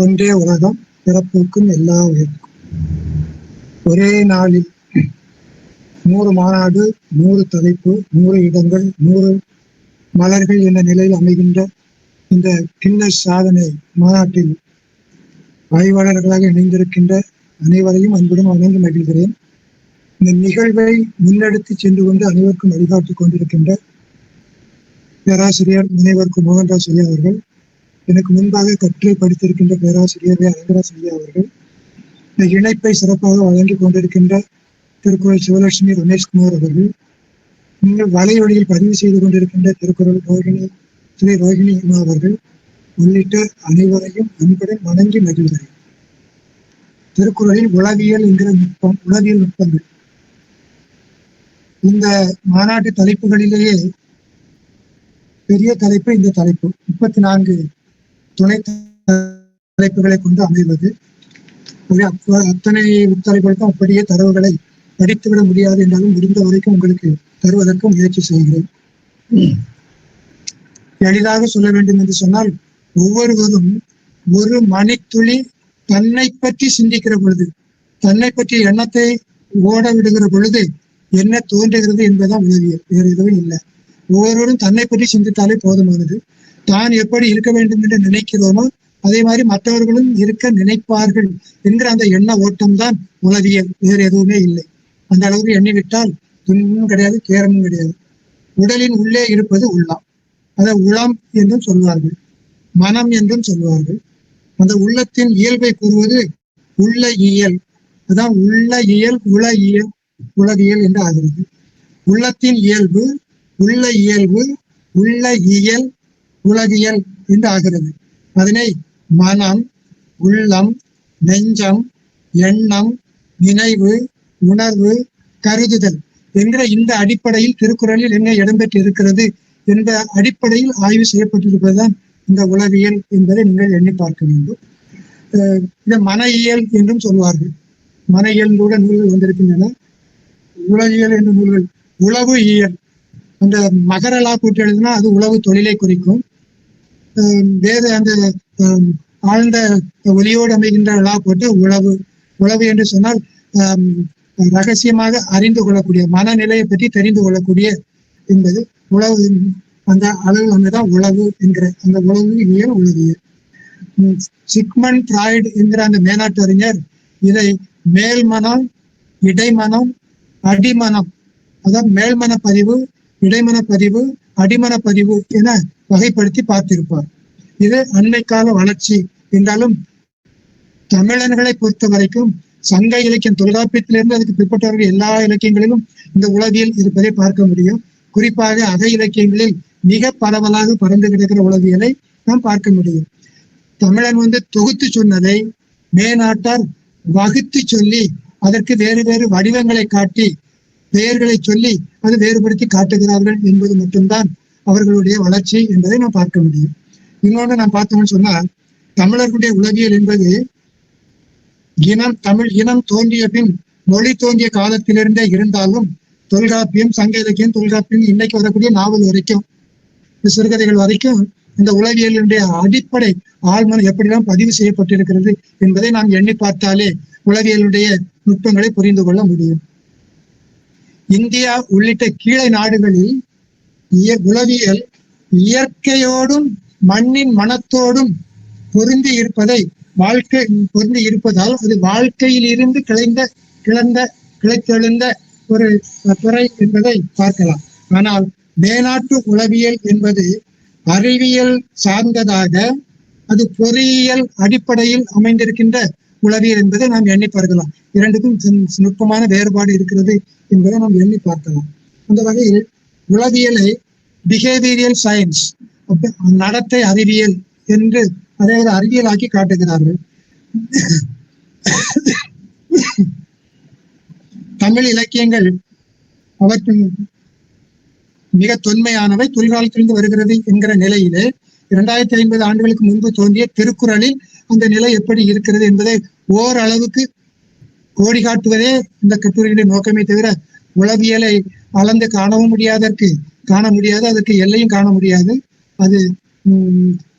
ஒன்றே உலகம், பிறப்புக்கும் எல்லா உயிர்க்கும். ஒரே நாளில் 100 மாநாடு, 100 தலைப்பு, 100 இடங்கள், 100 மலர்கள் என்ற நிலையில் அமைகின்ற இந்த கின்னஸ் சாதனை மாநாட்டில் ஆய்வாளர்களாக இணைந்திருக்கின்ற அனைவரையும் அன்புடன் வணங்கி மகிழ்கிறேன். இந்த நிகழ்வை முன்னெடுத்து சென்று கொண்டு அனைவருக்கும் வழிகாட்டிக் கொண்டிருக்கின்ற பேராசிரியர் முனைவர் மோகன்தாஸ் ஐயா அவர்கள், எனக்கு முன்பாக கற்றை படித்திருக்கின்ற பேராசிரியர் அரங்கராஜ் ஐயா அவர்கள், இந்த இணைப்பை சிறப்பாக வழங்கிக் கொண்டிருக்கின்ற திருக்குறள் சிவலட்சுமி ரமேஷ்குமார் அவர்கள், நீங்கள் வலைவழியில் பதிவு செய்து கொண்டிருக்கின்ற திருக்குறள் ஸ்ரீ ரோஹிணி அம்மா அவர்கள் உள்ளிட்ட அனைவரையும் அன்புடன் வணங்கி மகிழ்கிறேன். திருக்குறளில் உளவியல் என்கிற உளவியல் நுட்பங்கள் இந்த மாநாட்டு தலைப்புகளிலேயே பெரிய தலைப்பு இந்த தலைப்பு. 34 துணை தலைப்புகளை கொண்டு அமைவது. அத்தனை தலைப்புகளுக்கும் அப்படியே தரவுகளை படித்துவிட முடியாது என்றாலும் முடிந்த வரைக்கும் உங்களுக்கு தருவதற்கு முயற்சி செய்கிறேன். எளிதாக சொல்ல வேண்டும் என்று சொன்னால், ஒவ்வொருவரும் ஒரு மணித்துளி தன்னை பற்றி சிந்திக்கிற பொழுது, தன்னை பற்றிய எண்ணத்தை ஓட விடுகிற பொழுது என்ன தோன்றுகிறது என்பதுதான் உளவியல், வேறு எதுவும் இல்லை. ஒவ்வொருவரும் தன்னை பற்றி சிந்தித்தாலே போதுமானது. தான் எப்படி இருக்க வேண்டும் என்று நினைக்கிறோமோ அதே மாதிரி மற்றவர்களும் இருக்க நினைப்பார்கள் என்கிற அந்த எண்ண ஓட்டம் தான் உளவியல், வேறு எதுவுமே இல்லை. அந்த அளவுக்கு எண்ணிவிட்டால் துன்பமும் கிடையாது, கேரமும் கிடையாது. உடலின் உள்ளே இருப்பது உள்ளம், அதை உளம் என்றும் சொல்வார்கள், மனம் என்றும் சொல்வார்கள். அந்த உள்ளத்தின் இயல்பை கூறுவது உள்ள இயல், அதான் உள்ள இயல், உள இயல், உளவியல் என்று ஆகிறது. உள்ளத்தின் இயல்பு உள்ள இயல்பு, உள்ள இயல் உலகியல் என்று ஆகிறது. அதனை மனம், உள்ளம், நெஞ்சம், எண்ணம், நினைவு, உணர்வு, கருதுதல் என்கிற இந்த அடிப்படையில் திருக்குறளில் என்ன இடம்பெற்று இருக்கிறது என்ற அடிப்படையில் ஆய்வு செய்யப்பட்டிருப்பதுதான் இந்த உளவியல் என்பதை நீங்கள் எண்ணி பார்க்க வேண்டும். இதை மன இயல் என்றும் சொல்வார்கள். மன இயல் கூட நூல்கள் வந்திருக்கின்றன. உளவியல் என்ற நூல்கள், உளவு இயல், அந்த மகரலா கூட்டு எழுதுனா அது உளவு தொழிலை குறிக்கும். வேறு அந்த ஆழ்ந்த ஒலியோடு அமைகின்ற லா போட்டு உளவு. உளவு என்று சொன்னால் ரகசியமாக அறிந்து கொள்ளக்கூடிய, மனநிலையை பற்றி தெரிந்து கொள்ளக்கூடிய என்பது உளவு. அந்த அளவு அங்கதான் உளவு என்கிற அந்த உளவு இயல் உளவியல். சிக்மண்ட் ஃப்ராய்டு என்கிற அந்த மேனாட்டு அறிஞர் இதை மேல்மனம், இடைமனம், அடிமனம், அதாவது மேல்மன பதிவு, இடைமன பதிவு, அடிமன பதிவு என வகைப்படுத்தி பார்த்திருப்பார். இது அண்மை கால வளர்ச்சி என்றாலும் தமிழர்களை பொறுத்த வரைக்கும் சங்க இலக்கியம் தொல்காப்பியத்திலிருந்து அதுக்கு பிற்பட்டவர்கள் எல்லா இலக்கியங்களிலும் இந்த உளவியல் இருப்பதை பார்க்க முடியும். குறிப்பாக அக இலக்கியங்களில் மிக பரவலாக பறந்து கிடக்கிற உளவியலை நாம் பார்க்க முடியும். தமிழன் தொகுத்து சொன்னதை மேனாட்டார் வகுத்து சொல்லி அதற்கு வேறு வேறு வடிவங்களை காட்டி பெயர்களை சொல்லி அது வேறுபடுத்தி காட்டுகிறார்கள் என்பது மட்டும்தான் அவர்களுடைய வளர்ச்சி என்பதை நாம் பார்க்க முடியும். இன்னொன்று நாம் பார்த்தோம்னு சொன்னால், தமிழர்களுடைய உளவியல் என்பது தமிழ் இனம் தோன்றிய பின் மொழி தோன்றிய காலத்திலிருந்தே இருந்தாலும் தொல்காப்பியம், சங்க இலக்கியம், தொல்காப்பியம், இன்னைக்கு வரக்கூடிய நாவல் வரைக்கும், சிறுகதைகள் வரைக்கும் இந்த உளவியலுடைய அடிப்படை ஆழ்மனம் எப்படிலாம் பதிவு செய்யப்பட்டிருக்கிறது என்பதை நாம் எண்ணி பார்த்தாலே உளவியலுடைய நுட்பங்களை புரிந்து கொள்ள முடியும். இந்தியா உள்ளிட்ட கீழே நாடுகளில் உளவியல் இயற்கையோடும் மண்ணின் மனத்தோடும் பொருந்தி இருப்பதை பொருந்தி இருப்பதால் அது வாழ்க்கையில் இருந்து கிளைத்தெழுந்த ஒரு துறை என்பதை பார்க்கலாம். ஆனால் மேனாட்டு உளவியல் என்பது அறிவியல் சார்ந்ததாக, அது பொறியியல் அடிப்படையில் அமைந்திருக்கின்ற உளவியல் என்பதை நாம் எண்ணி பார்க்கலாம். இரண்டுக்கும் நுட்பமான வேறுபாடு இருக்கிறது என்பதை நாம் எண்ணி பார்க்கலாம். அந்த வகையில் உளவியலை பிஹேவியரியல் சயின்ஸ், நடத்தை அறிவியல் என்று அதை ஒரு அறிவியலாக்கி காட்டுகிறார்கள். தமிழ் இலக்கியங்கள் அவற்றின் மிக தொன்மையானவை, தொல்காலத்திலிருந்து வருகிறது என்கிற நிலையிலே 2050 ஆண்டுகளுக்கு முன்பு தோன்றிய திருக்குறளில் அந்த நிலை எப்படி இருக்கிறது என்பதை ஓரளவுக்கு கோடி காட்டுவதே இந்த கட்டுரையுடைய நோக்கமே தவிர உளவியலை அளந்து காணவும் முடியாது, அதற்கு எல்லையும் காண முடியாது. அது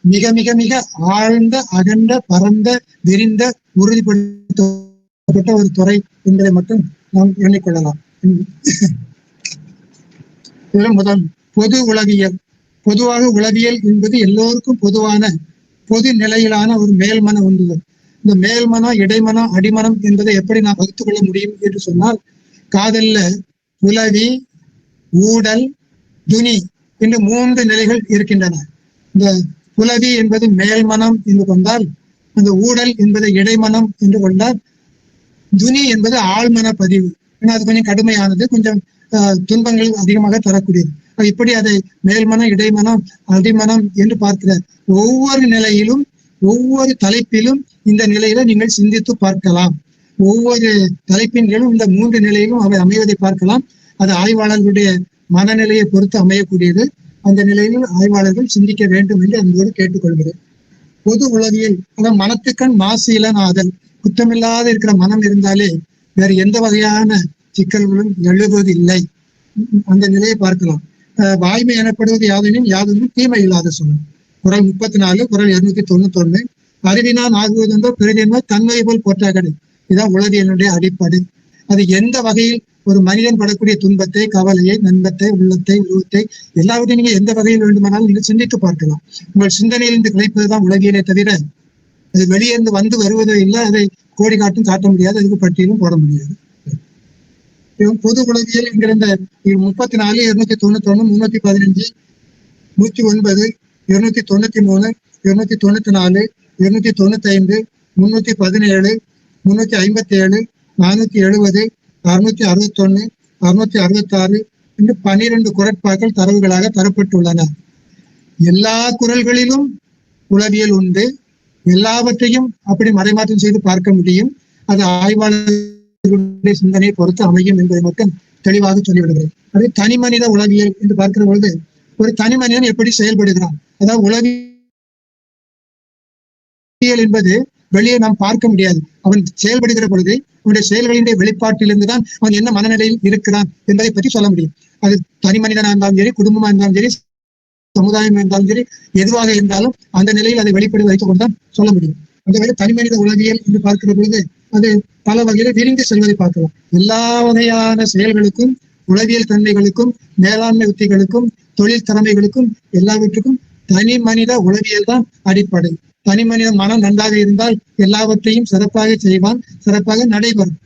மிக மிக மிக ஆழ்ந்த, அகன்ற, பரந்த, விரிந்த, உறுதிப்படுத்தப்பட்ட ஒரு துறை என்பதை மட்டும் நாம் எண்ணிக்கொள்ளலாம். முதல் பொது உளவியல். பொதுவாக உளவியல் என்பது எல்லோருக்கும் பொதுவான பொது நிலையிலான ஒரு மேல்மன உந்துதல். இந்த மேல்மனம், இடைமனம், அடிமனம் என்பதை எப்படி நாம் வகுத்துக் கொள்ள முடியும் என்று சொன்னால், காதல்ல உளவி, ஊடல், துனி என்று 3 நிலைகள் இருக்கின்றன. இந்த புலவி என்பது மேல்மனம் என்று கொண்டால், அந்த ஊடல் என்பதை இடைமனம் என்று கொண்டால், துனி என்பது ஆழ்மன பதிவு. ஏன்னா அது கொஞ்சம் கடுமையானது, கொஞ்சம் துன்பங்கள் அதிகமாக தரக்கூடியது. இப்படி அதை மேல்மனம், இடைமனம், அடிமனம் என்று பார்க்கிறார். ஒவ்வொரு நிலையிலும், ஒவ்வொரு தலைப்பிலும் இந்த நிலையில நீங்கள் சிந்தித்து பார்க்கலாம். ஒவ்வொரு தலைப்பின் கீழும் இந்த 3 நிலையிலும் அவை அமைவதை பார்க்கலாம். அது ஆய்வாளர்களுடைய மனநிலையை பொறுத்து அமையக்கூடியது. அந்த நிலையில் ஆய்வாளர்கள் சிந்திக்க வேண்டும் என்று அன்போடு கேட்டுக்கொள்கிறேன். பொது உளவியல், அதான் மனத்துக்கண் மாசு இலனாதல். குற்றமில்லாத இருக்கிற மனம் இருந்தாலே வேறு எந்த வகையான சிக்கல்களும் எழுவதில்லை. அந்த நிலையை பார்க்கலாம். வாய்மை எனப்படுவது யாதெனின் யாதொன்றும் தீமை இல்லாத சொல்லும். குறள் 34, குறள் 291. அறிவினான் ஆகுவதென்றோ பிறதின்மை தன்மை போல் போற்றாக்கடை. இதுதான் உளவியலுடைய அடிப்படை. அது எந்த வகையில் ஒரு மனிதன் படக்கூடிய துன்பத்தை, கவலையை, நன்பத்தை, உள்ளத்தை, உருவத்தை எல்லாவற்றையும் நீங்க எந்த வகையில் வேண்டுமானாலும் நீங்கள் சிந்தித்து பார்க்கலாம். உங்கள் சிந்தனையிலிருந்து கிடைப்பதுதான் உளவியலை தவிர அது வெளியேந்து வந்து வருவதோ இல்லை. அதை கோடி காட்டும் காட்ட முடியாது, அதுக்கு பட்டியலும் போட முடியாது. பொது உளவியல் என்கிற இந்த 34, 291, 315, 109, 293, 294, 295, 317, 357, 470, 661, 666 என்று 12 குறட்பாக்கள் தரவுகளாக தரப்பட்டுள்ளன. எல்லா குறள்களிலும் உளவியல் உண்டு. எல்லாவற்றையும் அப்படி மறைமாற்றம் செய்து பார்க்க முடியும். அது ஆய்வாளர்களுடைய சிந்தனையை பொறுத்து அமையும் என்பதை மட்டும் தெளிவாக சொல்லிவிடுகிறேன். அது தனி மனித உளவியல் என்று பார்க்கிற பொழுது ஒரு தனி மனிதன் எப்படி செயல்படுகிறான், அதாவது உளவியல் என்பது வெளியே நாம் பார்க்க முடியாது. அவன் செயல்படுகிற பொழுது அவனுடைய செயல்களின் வெளிப்பாட்டிலிருந்து தான் அவன் என்ன மனநிலையில் இருக்கிறான் என்பதை பற்றி சொல்ல முடியும். அது தனி மனிதனா இருந்தாலும் சரி, குடும்பமா இருந்தாலும் சரி, சமுதாயம் இருந்தாலும் சரி, எதுவாக இருந்தாலும் அந்த நிலையில் அதை வெளிப்பட வைத்துக் கொண்டுதான் சொல்ல முடியும். அந்த வகையில் தனி மனித உளவியல் என்று பார்க்கிற பொழுது அது பல வகையில விரிந்து செல்வதை பார்க்கலாம். எல்லா வகையான செயல்களுக்கும், உளவியல் தன்மைகளுக்கும், மேலாண்மை உத்திகளுக்கும், தொழில் திறமைகளுக்கும் எல்லாவற்றுக்கும் தனி மனித உளவியல் தான் அடிப்படை. தனி மனித மனம் நன்றாக இருந்தால் எல்லாவற்றையும் சிறப்பாக செய்வான், சிறப்பாக நடைபெறும்.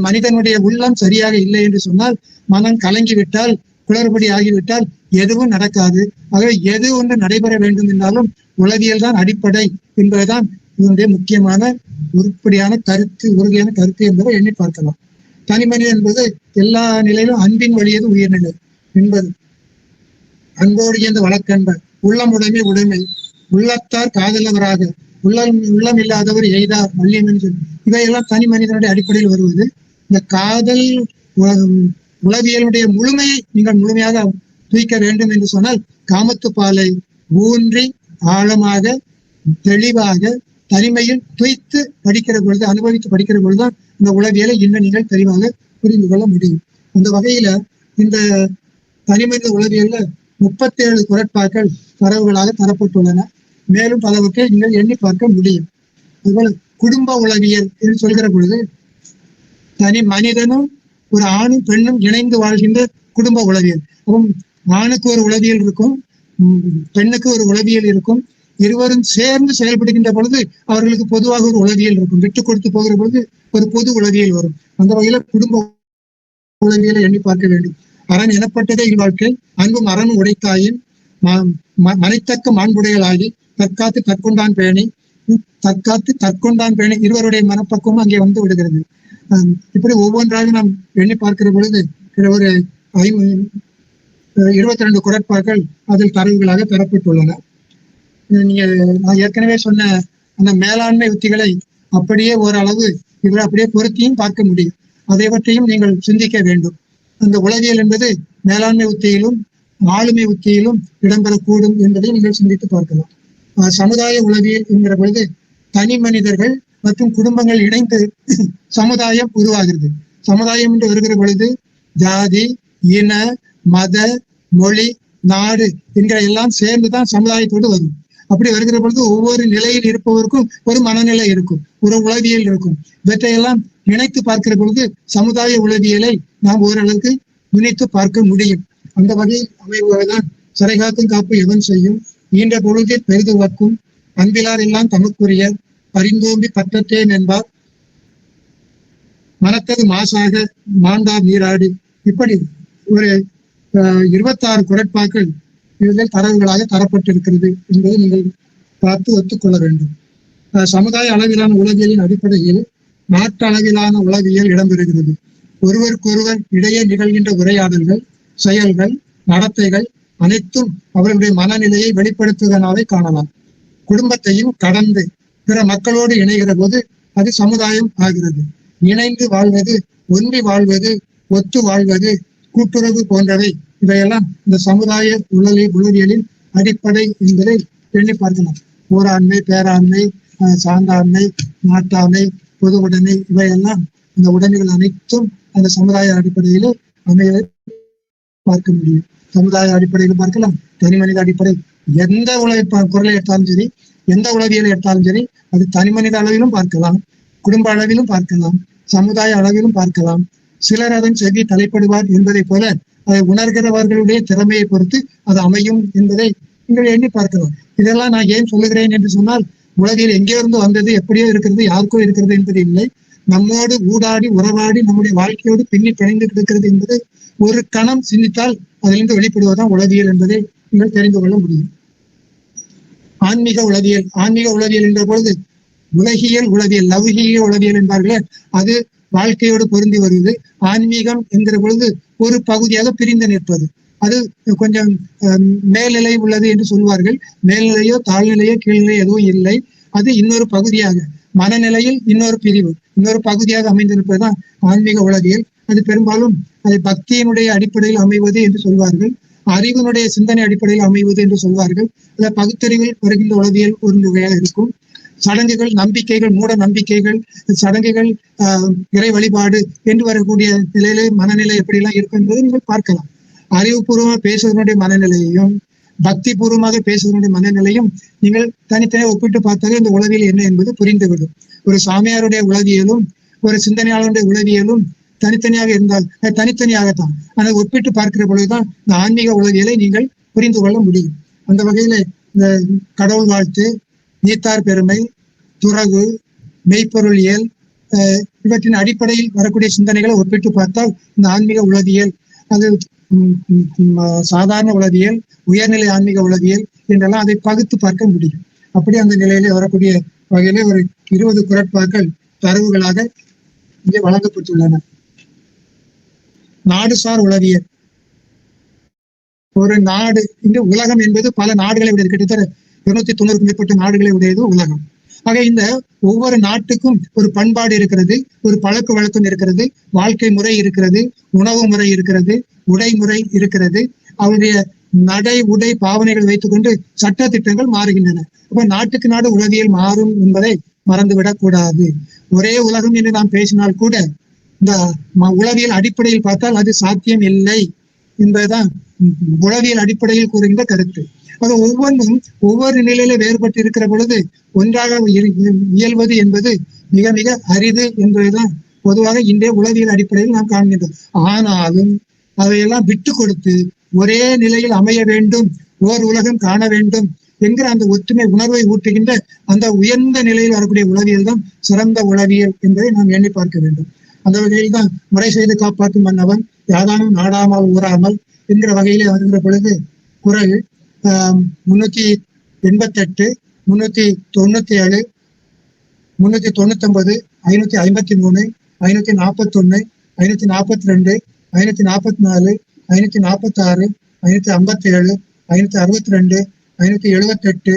மனிதனுடைய உள்ளம் சரியாக இல்லை என்று சொன்னால், மனம் கலங்கிவிட்டால், குளறுபடி ஆகிவிட்டால் எதுவும் நடக்காது. ஆகவே எது ஒன்று நடைபெற வேண்டும் என்றாலும் உளவியல் தான் அடிப்படை என்பதுதான் இதனுடைய முக்கியமான உருப்படியான கருத்து, உறுதியான கருத்து என்பதை எண்ணி பார்க்கலாம். தனி மனிதன் என்பது எல்லா நிலையிலும் அன்பின் வழியது உயர்நிலை என்பது. அன்போடு இயந்த வழக்கன்பர், உள்ளமுடைமை உடைமை, உள்ளத்தார் காதலவராக, உள்ளம் இல்லாதவர் எய்தார் வள்ளியம் என்று இவையெல்லாம் தனி மனிதனுடைய அடிப்படையில் வருவது. இந்த காதல் உளவியலுடைய முழுமையை நீங்கள் முழுமையாக தூய்க்க வேண்டும் என்று சொன்னால் காமத்து பாலை ஊன்றி ஆழமாக தெளிவாக தனிமையில் துய்த்து படிக்கிற பொழுது, அனுபவித்து படிக்கிற பொழுதுதான் இந்த உளவியலை இன்னும் நீங்கள் தெளிவாக புரிந்து கொள்ள முடியும். அந்த வகையில இந்த தனிமனித உளவியல்ல 37 குறட்பாக்கள் தரவுகளாக தரப்பட்டுள்ளன. மேலும் பலவற்றை நீங்கள் எண்ணி பார்க்க முடியும். அதுபோல குடும்ப உளவியல் என்று சொல்கிற பொழுது தனி மனிதனும் ஒரு ஆணும் பெண்ணும் இணைந்து வாழ்கின்ற குடும்ப உளவியல். ஆணுக்கு ஒரு உளவியல் இருக்கும், பெண்ணுக்கு ஒரு உளவியல் இருக்கும். இருவரும் சேர்ந்து செயல்படுகின்ற பொழுது அவர்களுக்கு பொதுவாக ஒரு உளவியல் இருக்கும். விட்டு கொடுத்து போகிற பொழுது ஒரு பொது உளவியல் வரும். அந்த வகையில குடும்ப உளவியலை எண்ணி பார்க்க வேண்டும். அரண் எனப்பட்டதே இல்வாழ்க்கை, அன்பும் அறனும் உடைத்தாயின் மனைத்தக்க மாண்புடையலாகி தற்காத்து தற்கொண்டான் பேணி, தற்காத்து தற்கொண்டான் பேணி, இருவருடைய மனப்பக்குவம் அங்கே வந்து விடுகிறது. இப்படி ஒவ்வொன்றாக நாம் எண்ணி பார்க்கிற பொழுது ஒரு 22 குறட்பாக்கள் அதில் தரவுகளாக தரப்பட்டுள்ளன. நீங்க நான் ஏற்கனவே சொன்ன அந்த மேலாண்மை உத்திகளை அப்படியே ஓரளவு இவரை அப்படியே பொருத்தியும் பார்க்க முடியும். அதைவற்றையும் நீங்கள் சிந்திக்க வேண்டும். அந்த உளவியல் என்பது மேலாண்மை உத்தியிலும் ஆளுமை உத்தியிலும் இடம்பெறக்கூடும் என்பதை நீங்கள் சிந்தித்து பார்க்கலாம். சமுதாய உளவியல் என்கிற பொழுது தனி மனிதர்கள் மற்றும் குடும்பங்கள் இணைந்து சமுதாயம் உருவாகிறது. சமுதாயம் என்று வருகிற பொழுது ஜாதி, இன, மத, மொழி, நாடு என்கிற எல்லாம் சேர்ந்துதான் சமுதாயத்தோடு வரும். அப்படி வருகிற பொழுது ஒவ்வொரு நிலையில் இருப்பவருக்கும் ஒரு மனநிலை இருக்கும், ஒரு உளவியல் இருக்கும். இவற்றையெல்லாம் இணைத்து பார்க்கிற பொழுது சமுதாய உளவியலை நாம் ஓரளவுக்கு இணைத்து பார்க்க முடியும். அந்த வகையில் அமைவதுதான் சிறைகாக்கும் காப்பு எவன் செய்யும், ஈன்ற பொழுதே பெரிது வக்கும், அன்பிலார் எல்லாம் தமக்குரிய, பரிந்தோம்பி பற்றத்தேன் என்பார், மனத்தது மாசாக மாண்டார் நீராடி. இப்படி ஒரு 26 குறட்பாக்கள் இதில் தரவுகளாக தரப்பட்டிருக்கிறது என்பதை நீங்கள் பார்த்து ஒத்துக்கொள்ள வேண்டும். சமுதாய அளவிலான உளவியலின் அடிப்படையில் நாட்டு அளவிலான உளவியல் இடம்பெறுகிறது. ஒருவருக்கொருவர் இடையே நிகழ்கின்ற உரையாடல்கள், செயல்கள், நடத்தைகள் அனைத்தும் அவர்களுடைய மனநிலையை வெளிப்படுத்துவதனாலே காணலாம். குடும்பத்தையும் கடந்து பிற மக்களோடு இணைகிற போது அது சமுதாயம் ஆகிறது. இணைந்து வாழ்வது, ஒன்றி வாழ்வது, ஒத்து வாழ்வது, கூட்டுறவு போன்றவை இவையெல்லாம் இந்த சமுதாய உளவியலின் அடிப்படை என்பதை எண்ணி பார்க்கலாம். ஓராண்மை, பேராண்மை, சான்றாண்மை, நாட்டாண்மை, பொது உடைமை இவையெல்லாம் இந்த உடைமைகள் அனைத்தும் அந்த சமுதாய அடிப்படையில அமைய பார்க்க முடியும். சமுதாய அடிப்படையில் பார்க்கலாம், தனி மனித அடிப்படை. எந்த குரலை எடுத்தாலும் சரி, எந்த உளவியலை எடுத்தாலும் சரி, அது தனி மனித அளவிலும் பார்க்கலாம், குடும்ப அளவிலும் பார்க்கலாம், சமுதாய அளவிலும் பார்க்கலாம். சிலர் அதன் செவி தலைப்படுவார் என்பதை போல அதை உணர்கிறவர்களுடைய திறமையை பொறுத்து அது அமையும் என்பதை நீங்கள் எண்ணி பார்க்கலாம். இதெல்லாம் நான் ஏன் சொல்லுகிறேன் என்று சொன்னால், உலகில் எங்கே இருந்து வந்தது, எப்படியோ இருக்கிறது, யாருக்கோ இருக்கிறது என்பது இல்லை. நம்மோடு ஊடாடி உறவாடி நம்முடைய வாழ்க்கையோடு பின்னி பிணைந்து கிடக்கிறது என்பது ஒரு கணம் சிந்தித்தால் அதிலிருந்து வெளிப்படுவதுதான் உளவியல் என்பதை நீங்கள் தெரிந்து கொள்ள முடியும். ஆன்மீக உளவியல், ஆன்மீக உளவியல் என்ற பொழுது உலகியல் உளவியல், லௌகீக உளவியல் என்பார்களே, அது வாழ்க்கையோடு பொருந்தி வருவது. ஆன்மீகம் என்கிற பொழுது ஒரு பகுதியாக பிரிந்து நிற்பது. அது கொஞ்சம் மேல்நிலை உள்ளது என்று சொல்வார்கள். மேல்நிலையோ தாழ்நிலையோ கீழ்நிலையோ எதுவும் இல்லை. அது இன்னொரு பகுதியாக, மனநிலையில் இன்னொரு பிரிவு, இன்னொரு பகுதியாக அமைந்திருப்பதுதான் ஆன்மீக உளவியல். அது பெரும்பாலும் அது பக்தியினுடைய அடிப்படையில் அமைவது என்று சொல்வார்கள், அறிவினுடைய சிந்தனை அடிப்படையில் அமைவது என்று சொல்வார்கள். அல்ல பகுத்தறிவில் வருகின்ற உளவியல் ஒரு வகையாக இருக்கும். சடங்குகள், நம்பிக்கைகள், மூட நம்பிக்கைகள், சடங்குகள், இறை வழிபாடு என்று வரக்கூடிய நிலையில மனநிலை எப்படிலாம் இருக்கும் என்பதை நீங்கள் பார்க்கலாம். அறிவுபூர்வமாக பேசுவதனுடைய மனநிலையையும் பக்தி பூர்வமாக பேசுவதனுடைய மனநிலையும் நீங்கள் தனித்தனியாக ஒப்பிட்டு பார்த்தாலே இந்த உளவியல் என்ன என்பது புரிந்துவிடும். ஒரு சாமியாருடைய உளவியலும் ஒரு சிந்தனையாளருடைய உளவியலும் தனித்தனியாக இருந்தால் தனித்தனியாகத்தான், ஆனால் ஒப்பிட்டு பார்க்கிற பொழுதுதான் இந்த ஆன்மீக உளவியலை நீங்கள் புரிந்து கொள்ள முடியும். அந்த வகையில இந்த கடவுள் வாழ்த்து, நீத்தார் பெருமை, துறவு, மெய்ப்பொருளியல் இவற்றின் அடிப்படையில் வரக்கூடிய சிந்தனைகளை ஒப்பிட்டு பார்த்தால் இந்த ஆன்மீக உளவியல் அது சாதாரண உளவியல், உயர்நிலை ஆன்மீக உளவியல் என்றெல்லாம் அதை பகுத்து பார்க்க முடியும். அப்படி அந்த நிலையிலே வரக்கூடிய வகையிலே ஒரு 20 குறட்பாக்கள் தரவுகளாக இங்கே வழங்கப்பட்டுள்ளன. நாடுசார் உளவியல். ஒரு நாடு, இந்த உலகம் என்பது பல நாடுகளை உடையது, கிட்டத்தட்ட 290க்கும் மேற்பட்ட நாடுகளை உடையது உலகம். ஆக இந்த ஒவ்வொரு நாட்டுக்கும் ஒரு பண்பாடு இருக்கிறது, ஒரு பழக்க வழக்கம் இருக்கிறது, வாழ்க்கை முறை இருக்கிறது, உணவு முறை இருக்கிறது, உடைமுறை இருக்கிறது. அவருடைய நடை உடை பாவனைகள் வைத்துக் கொண்டு சட்ட திட்டங்கள் மாறுகின்றன. அப்ப நாட்டுக்கு நாடு உளவியல் மாறும் என்பதை மறந்துவிடக் கூடாது. ஒரே உலகம் என்று நாம் பேசினால் கூட இந்த உளவியல் அடிப்படையில் பார்த்தால் அது சாத்தியம் இல்லை என்பதுதான் உளவியல் அடிப்படையில் கூறுகின்ற கருத்து. அது ஒவ்வொன்றும் ஒவ்வொரு நிலையில வேறுபட்டு இருக்கிற பொழுது ஒன்றாக இயல்வது என்பது மிக மிக அரிது என்பதுதான் பொதுவாக இன்றைய உளவியல் அடிப்படையில் நாம் காண்கின்றோம். ஆனாலும் அவையெல்லாம் விட்டு கொடுத்து ஒரே நிலையில் அமைய வேண்டும், ஓர் உலகம் காண வேண்டும் என்கிற அந்த ஒற்றுமை உணர்வை ஊட்டுகின்ற அந்த உயர்ந்த நிலையில் வரக்கூடிய உளவியல் தான் சிறந்த உளவியல் என்பதை நாம் எண்ணி பார்க்க வேண்டும். அந்த வகையில் தான் முறை செய்து காப்பாற்றும் மன்னவன் யாதானும் நாடாமல் ஊறாமல் என்கிற வகையிலே வருகிற பொழுது குறள் 388, 397, 399, 553, 541, 542, 544, 546, 557, 562, 578,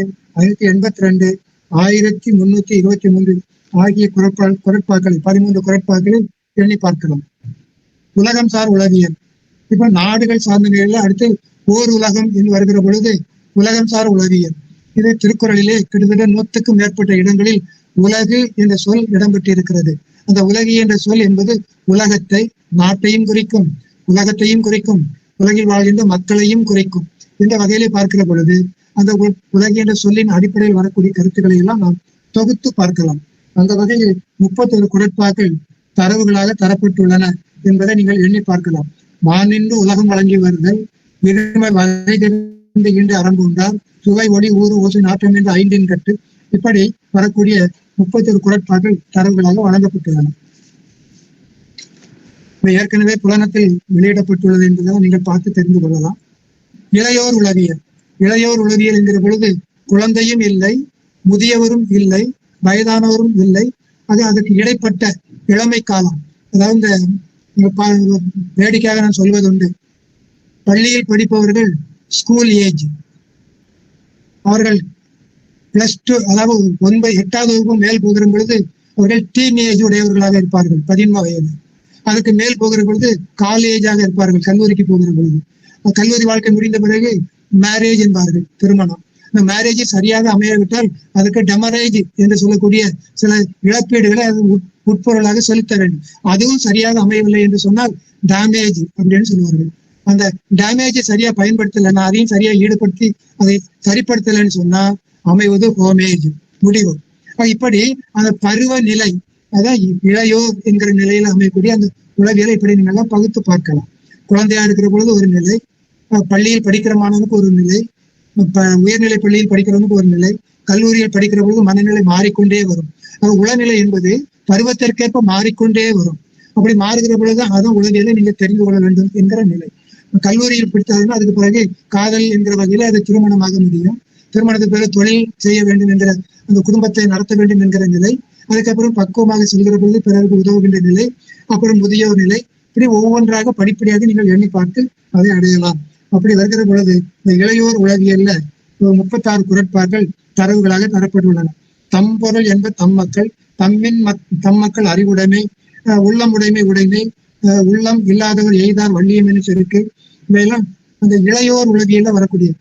582, 1323 ஆகிய குறட்பாக்கள் 13 குறட்பாக்களில் எண்ணி பார்க்கலாம். உலகம் சார் உளவியல். இப்ப நாடுகள் சார்ந்த நிலையில அடுத்து ஓர் உலகம் என்று வருகிற பொழுது உலகம் சார் உளவியல். இது திருக்குறளிலே கிட்டத்தட்ட 100க்கும் மேற்பட்ட இடங்களில் உலகு என்ற சொல் இடம்பெற்று இருக்கிறது. அந்த உலகு என்ற சொல் என்பது உலகத்தை, நாட்டையும் குறிக்கும், உலகத்தையும் குறிக்கும், உலகில் வாழ்கின்ற மக்களையும் குறிக்கும். இந்த வகையிலே பார்க்கிற பொழுது அந்த உலகியல் என்ற சொல்லின் அடிப்படையில் வரக்கூடிய கருத்துக்களை எல்லாம் நாம் தொகுத்து பார்க்கலாம். அந்த வகையில் 31 குறட்பாக்கள் தரவுகளாக தரப்பட்டுள்ளன என்பதை நீங்கள் எண்ணி பார்க்கலாம். மானின்று உலகம் வழங்கி வருதல், இருமை வகைதிருந்து ஈண்டு அரம்புண்டார், சுவை ஒளி ஊறு ஓசை நாற்றம் என்று 5 கட்டு, இப்படி வரக்கூடிய 31 குறட்பாக்கள் தரவுகளாக வழங்கப்பட்டுள்ளன. ஏற்கனவே புலனத்தில் வெளியிடப்பட்டுள்ளது என்பதை நீங்கள் பார்த்து தெரிந்து கொள்ளலாம். இளையோர் உளவியல். இளையோர் உளவியல் என்கிற பொழுது குழந்தையும் இல்லை, முதியவரும் இல்லை, வயதானவரும் இல்லை, அது அதற்கு இடைப்பட்ட இளமை காலம். அதாவது வேடிக்கையாக நான் சொல்வது உண்டு, பள்ளியில் படிப்பவர்கள் ஸ்கூல் ஏஜ், அவர்கள் +2 அதாவது 8வது வகுப்பு மேல் போகிற பொழுது அவர்கள் டீனேஜ் உடையவர்களாக இருப்பார்கள், 13 வயது. அதுக்கு மேல் போகிற பொழுது காலேஜாக இருப்பார்கள், கல்லூரிக்கு போகிற பொழுது. கல்லூரி வாழ்க்கை முடிந்த பிறகு மேரேஜ் என்பார்கள், திருமணம். இந்த மேரேஜ் சரியாக அமையவிட்டால் அதுக்கு டெமரேஜ் என்று சொல்லக்கூடிய சில இழப்பீடுகளை அது உட்பொருளாக செலுத்த வேண்டும். அதுவும் சரியாக அமையவில்லை என்று சொன்னால் டேமேஜ் அப்படின்னு சொல்லுவார்கள். அந்த டேமேஜை சரியா பயன்படுத்தலைன்னா, அதையும் சரியா ஈடுபடுத்தி அதை சரிப்படுத்தலைன்னு சொன்னா அமைவது ஹோமேஜ், முடிவு. இப்படி அந்த பருவ நிலை, அதான் இளையோர் என்கிற நிலையில அமையக்கூடிய அந்த உளவியலை இப்படி நீங்க எல்லாம் பகுத்து பார்க்கலாம். குழந்தையா இருக்கிற பொழுது ஒரு நிலை, பள்ளியில் படிக்கிற மாணவனுக்கு ஒரு நிலை, உயர்நிலை பள்ளியில் படிக்கிறவனுக்கு ஒரு நிலை, கல்லூரியில் படிக்கிற பொழுது மனநிலை மாறிக்கொண்டே வரும். உளநிலை என்பது பருவத்திற்கேற்ப மாறிக்கொண்டே வரும். அப்படி மாறுகிற பொழுது அதான் உளவியலை நீங்க தெரிந்து கொள்ள வேண்டும் என்கிற நிலை. கல்லூரியில் படித்தாலும் அதுக்கு பிறகு காதல் என்கிற வகையில அது திருமணமாக முடியும். திருமணத்துக்கு பிறகு தொழில் செய்ய வேண்டும் என்கிற, அந்த குடும்பத்தை நடத்த வேண்டும் என்கிற நிலை, அதுக்கப்புறம் பக்குவமாக செல்கிற பொழுது பிறருக்கு உதவுகின்ற நிலை, அப்புறம் முதியோர் நிலை, இப்படி ஒவ்வொன்றாக படிப்படியாக நீங்கள் எண்ணி பார்த்து அதை அடையலாம். அப்படி வருகிற பொழுது இந்த இளையோர் உளவியல்ல 36 குறட்பாக்கள் தரவுகளாக தரப்பட்டுள்ளன. தம் பொருள் என்ப தம் மக்கள், தம் மக்கள் அறிவுடைமை, உள்ளம் உடைமை உடைமை, உள்ளம் இல்லாதவர் எய்தார் வள்ளியம் என்று இருக்கு. இவையெல்லாம் அந்த இளையோர் உளவியல்ல வரக்கூடிய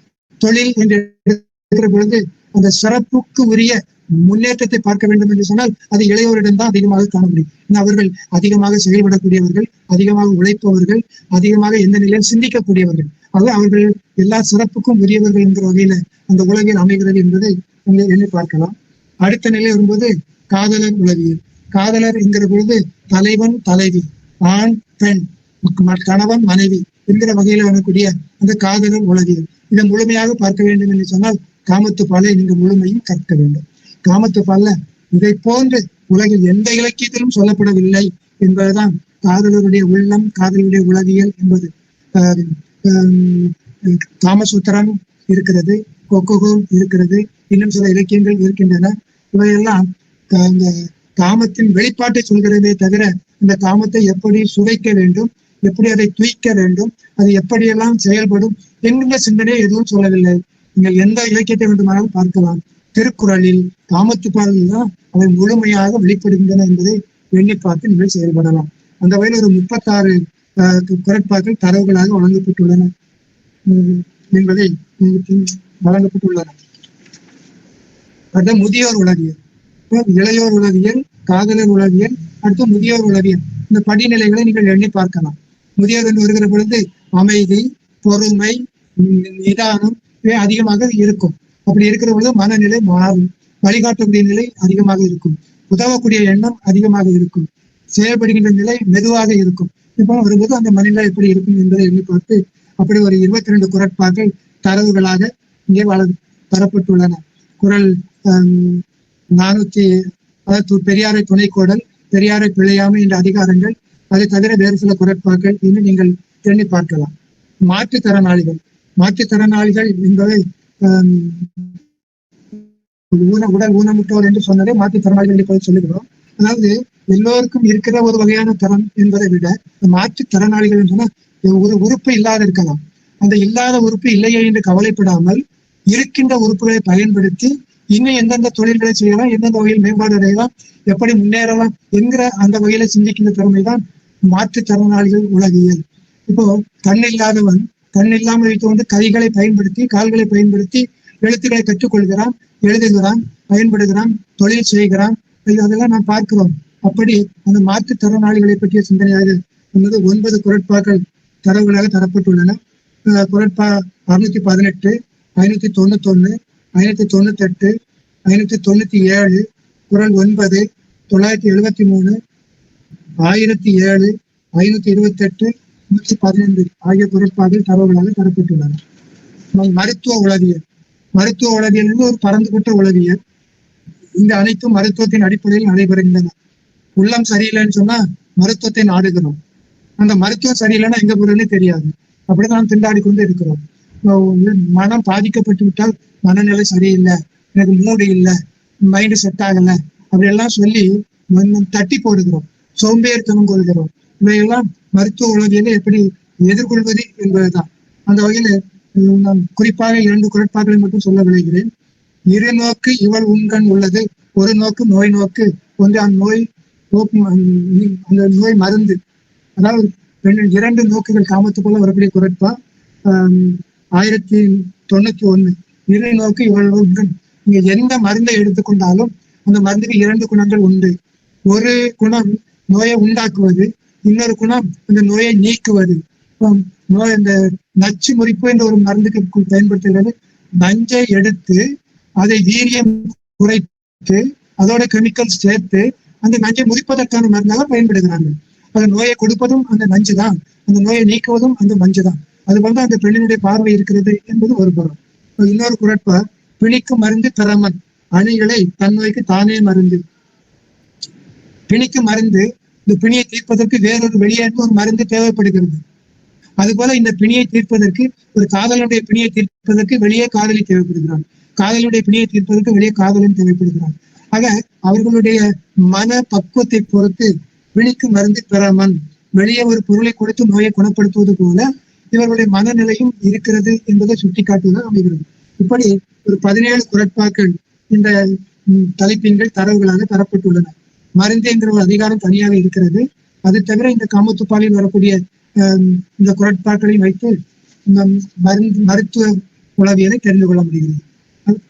தொழில் என்று இருக்கிற பொழுது அந்த சிறப்புக்கு உரிய முன்னேற்றத்தை பார்க்க வேண்டும் என்று சொன்னால் அது இளையோரிடம் தான் அதிகமாக காண முடியும். அவர்கள் அதிகமாக செயல்படக்கூடியவர்கள், அதிகமாக உழைப்பவர்கள், அதிகமாக எந்த நிலையில் சிந்திக்கக்கூடியவர்கள், ஆக அவர்கள் எல்லா சிறப்புக்கும் உரியவர்கள் என்கிற வகையில அந்த உலகில் அமைகிறது என்பதை நீங்கள் எண்ணி பார்க்கலாம். அடுத்த நிலை வரும்போது காதலர் உளவியல். காதலர் என்கிற பொழுது தலைவன் தலைவி, ஆண் பெண், கணவன் மனைவி என்கிற வகையில வரக்கூடிய அந்த காதலர் உளவியல். இதை முழுமையாக பார்க்க வேண்டும் என்று சொன்னால் காமத்து பாலை நீங்கள் முழுமையும் கற்க வேண்டும். காமத்து பால்ல இதை போன்று உலகில் எந்த இலக்கியத்திலும் சொல்லப்படவில்லை என்பதுதான் காதலருடைய உள்ளம், காதலருடைய உளவியல் என்பது. காமசூத்திரம் இருக்கிறது, கொக்கோகம் இருக்கிறது, இன்னும் சில இலக்கியங்கள் இருக்கின்றன. இவையெல்லாம் இந்த காமத்தின் வெளிப்பாட்டை சொல்கிறதே தவிர இந்த காமத்தை எப்படி சுவைக்க வேண்டும், எப்படி அதை தூய்க்க வேண்டும், அது எப்படியெல்லாம் செயல்படும் என்கிற சிந்தனை எதுவும் சொல்லவில்லை. நீங்கள் எந்த இலக்கியத்தை வேண்டுமானாலும் பார்க்கலாம். திருக்குறளில் காமத்து பாடலில் தான் அவை முழுமையாக வெளிப்படுகின்றன என்பதை எண்ணி பார்த்து நீங்கள் செயல்படலாம். அந்த வகையில் ஒரு 36 குறட்பாக்கள் தரவுகளாக வழங்கப்பட்டுள்ளன என்பதை வழங்கப்பட்டுள்ளன. அடுத்த முதியோர் உளவியல், இளையோர் உளவியல், காதலர் உளவியல், அடுத்து முதியோர் உளவியல். இந்த படிநிலைகளை நீங்கள் எண்ணி பார்க்கலாம். முதியோர் என்று வருகிற பொழுது அமைதி, பொறுமை, நிதானம் இவை அதிகமாக இருக்கும். அப்படி இருக்கிற பொழுது மனநிலை மாறும், வழிகாட்டக்கூடிய நிலை அதிகமாக இருக்கும், உதவக்கூடிய எண்ணம் அதிகமாக இருக்கும், செயல்படுகின்ற நிலை மெதுவாக இருக்கும். இப்போ வரும்போது அந்த மனநிலை எப்படி இருக்கும் என்பதை எண்ணி பார்த்து அப்படி ஒரு 22 குறட்பாக்கள் தரவுகளாக இங்கே தரப்பட்டுள்ளன. குறள் 400, அதாவது பெரியாரை துணைக்கோடல், பெரியாரை பிழையாமை என்ற அதிகாரங்கள், அதை தவிர வேறு சில குறட்பாக்கள் இன்னும் நீங்கள் எண்ணி பார்க்கலாம். மாற்றுத்திறனாளிகள். மாற்றுத்திறனாளிகள் என்பதை உடல் ஊனமுற்றோர் என்று சொன்னதே மாற்றுத்திறனாளிகள் என்பதை சொல்லுகிறோம். அதாவது எல்லோருக்கும் இருக்கிற ஒரு வகையான திறன் என்பதை விட மாற்றுத்திறனாளிகள் என்று சொன்னா ஒரு உறுப்பு இல்லாத இருக்கலாம். அந்த இல்லாத உறுப்பு இல்லையே என்று கவலைப்படாமல் இருக்கின்ற உறுப்புகளை பயன்படுத்தி இன்னும் எந்தெந்த தொழில்களை செய்யலாம், எந்தெந்த வகையில் மேம்பாடு அடையலாம், எப்படி முன்னேறலாம் என்கிற அந்த வகையில சிந்திக்கின்ற திறமைதான் மாற்றுத்திறனாளிகள் உளவியல். இப்போ கண் இல்லாதவன் கண் இல்லாமல் வைத்து கைகளை பயன்படுத்தி, கால்களை பயன்படுத்தி எழுத்துக்களை கற்றுக்கொள்கிறான், எழுதுகிறான், பயன்படுகிறான், தொழில் செய்கிறான். அதெல்லாம் நாம் பார்க்கிறோம். அப்படி அந்த மாற்றுத்திறனாளிகளை பற்றிய சிந்தனையாக என்பது 9 குறட்பாக்கள் தரவுகளாக தரப்பட்டுள்ளன. குரட்பா 618, 591, 598, 597, குறள் 9, 973, 1007, 528, 115 ஆகிய குரட்பாக்கள் தரவுகளாக தரப்பட்டுள்ளன. மருத்துவ உளவியல். மருத்துவ உளவியல் என்பது ஒரு பரந்துபட்ட உளவியல். இந்த அனைத்தும் மருத்துவத்தின் அடிப்படையில் நடைபெறுகின்றன. உள்ளம் சரியில்லைன்னு சொன்னா மருத்துவத்தை நாடுகிறோம். அந்த மருத்துவம் சரியில்லைன்னா எங்க போறதுன்னு தெரியாது. அப்படிதான் நாம் திண்டாடி கொண்டு இருக்கிறோம். மனம் பாதிக்கப்பட்டு விட்டால் மனநிலை சரியில்லை, எனக்கு மூடு இல்லை, மைண்டு செட் ஆகல, அப்படி எல்லாம் சொல்லி தட்டி போடுகிறோம், சோம்பேறித்தனம் கொள்கிறோம். இவையெல்லாம் மருத்துவ உளவியலை எப்படி எதிர்கொள்வது என்பதுதான். அந்த வகையில நான் குறிப்பாக 2 குரட்பாக்களை மட்டும் சொல்ல விளைகிறேன். இரு நோக்கு இவள் உண்கண் உள்ளது, ஒரு நோக்கு நோய் நோக்கு, ஒன்று அந்நோய் அந்த நோய் மருந்து. அதாவது 2 நோக்குகள் காமத்து போல வரக்கூடிய குரட்பா 1091. இரு நோக்கு இவள் உண்கண். நீங்க எந்த மருந்தை எடுத்துக்கொண்டாலும் அந்த மருந்துக்கு 2 குணங்கள் உண்டு. ஒரு குணம் நோயை உண்டாக்குவது, இன்னொரு குணம் அந்த நோயை நீக்குவது. நோய் அந்த நச்சு முறிப்பு என்ற ஒரு மருந்துக்கு பயன்படுத்துகிறது. நஞ்சை எடுத்து அதை வீரியம் குறைத்து அதோட கெமிக்கல்ஸ் சேர்த்து அந்த நஞ்சை முறிப்பதற்கான மருந்தாக பயன்படுகிறார்கள். அந்த நோயை கொடுப்பதும் அந்த நஞ்சு தான், அந்த நோயை நீக்குவதும் அந்த மஞ்சு தான். அது போல அந்த பெண்ணினுடைய பார்வை இருக்கிறது என்பது ஒரு புறம். இன்னொரு குரட்பா பிணிக்கு மருந்து திறமன், அணிகளை தன் நோய்க்கு தானே மருந்து. பிணிக்கு மருந்து, இந்த பிணியை தீர்ப்பதற்கு வேறொரு வெளியேற்ற ஒரு மருந்து தேவைப்படுகிறது. அதுபோல இந்த பிணியை தீர்ப்பதற்கு, ஒரு காதலனுடைய பிணியை தீர்ப்பதற்கு வெளியே காதலி தேவைப்படுகிறான், காதலுடைய பிணியை தீர்ப்பதற்கு வெளியே காதலன் தேவைப்படுகிறான். ஆக அவர்களுடைய மன பக்குவத்தை பொறுத்து பிணிக்கு மருந்து பிறமன். வெளியே ஒரு பொருளை கொடுத்து நோயை குணப்படுத்துவது போல இவர்களுடைய மனநிலையும் இருக்கிறது என்பதை சுட்டிக்காட்டுவதாக அமைகிறது. இப்படி ஒரு 17 குரட்பாக்கள் இந்த தலைப்பின்கள் தரவுகளாக தரப்பட்டுள்ளன. மருந்து என்கிற ஒரு அதிகாரம் தனியாக இருக்கிறது. அது தவிர இந்த காமத்துப்பாலில் வரக்கூடிய இந்த குரட்பாக்களையும் வைத்து மருத்துவ உளவியலை தெரிந்து கொள்ள முடிகிறது.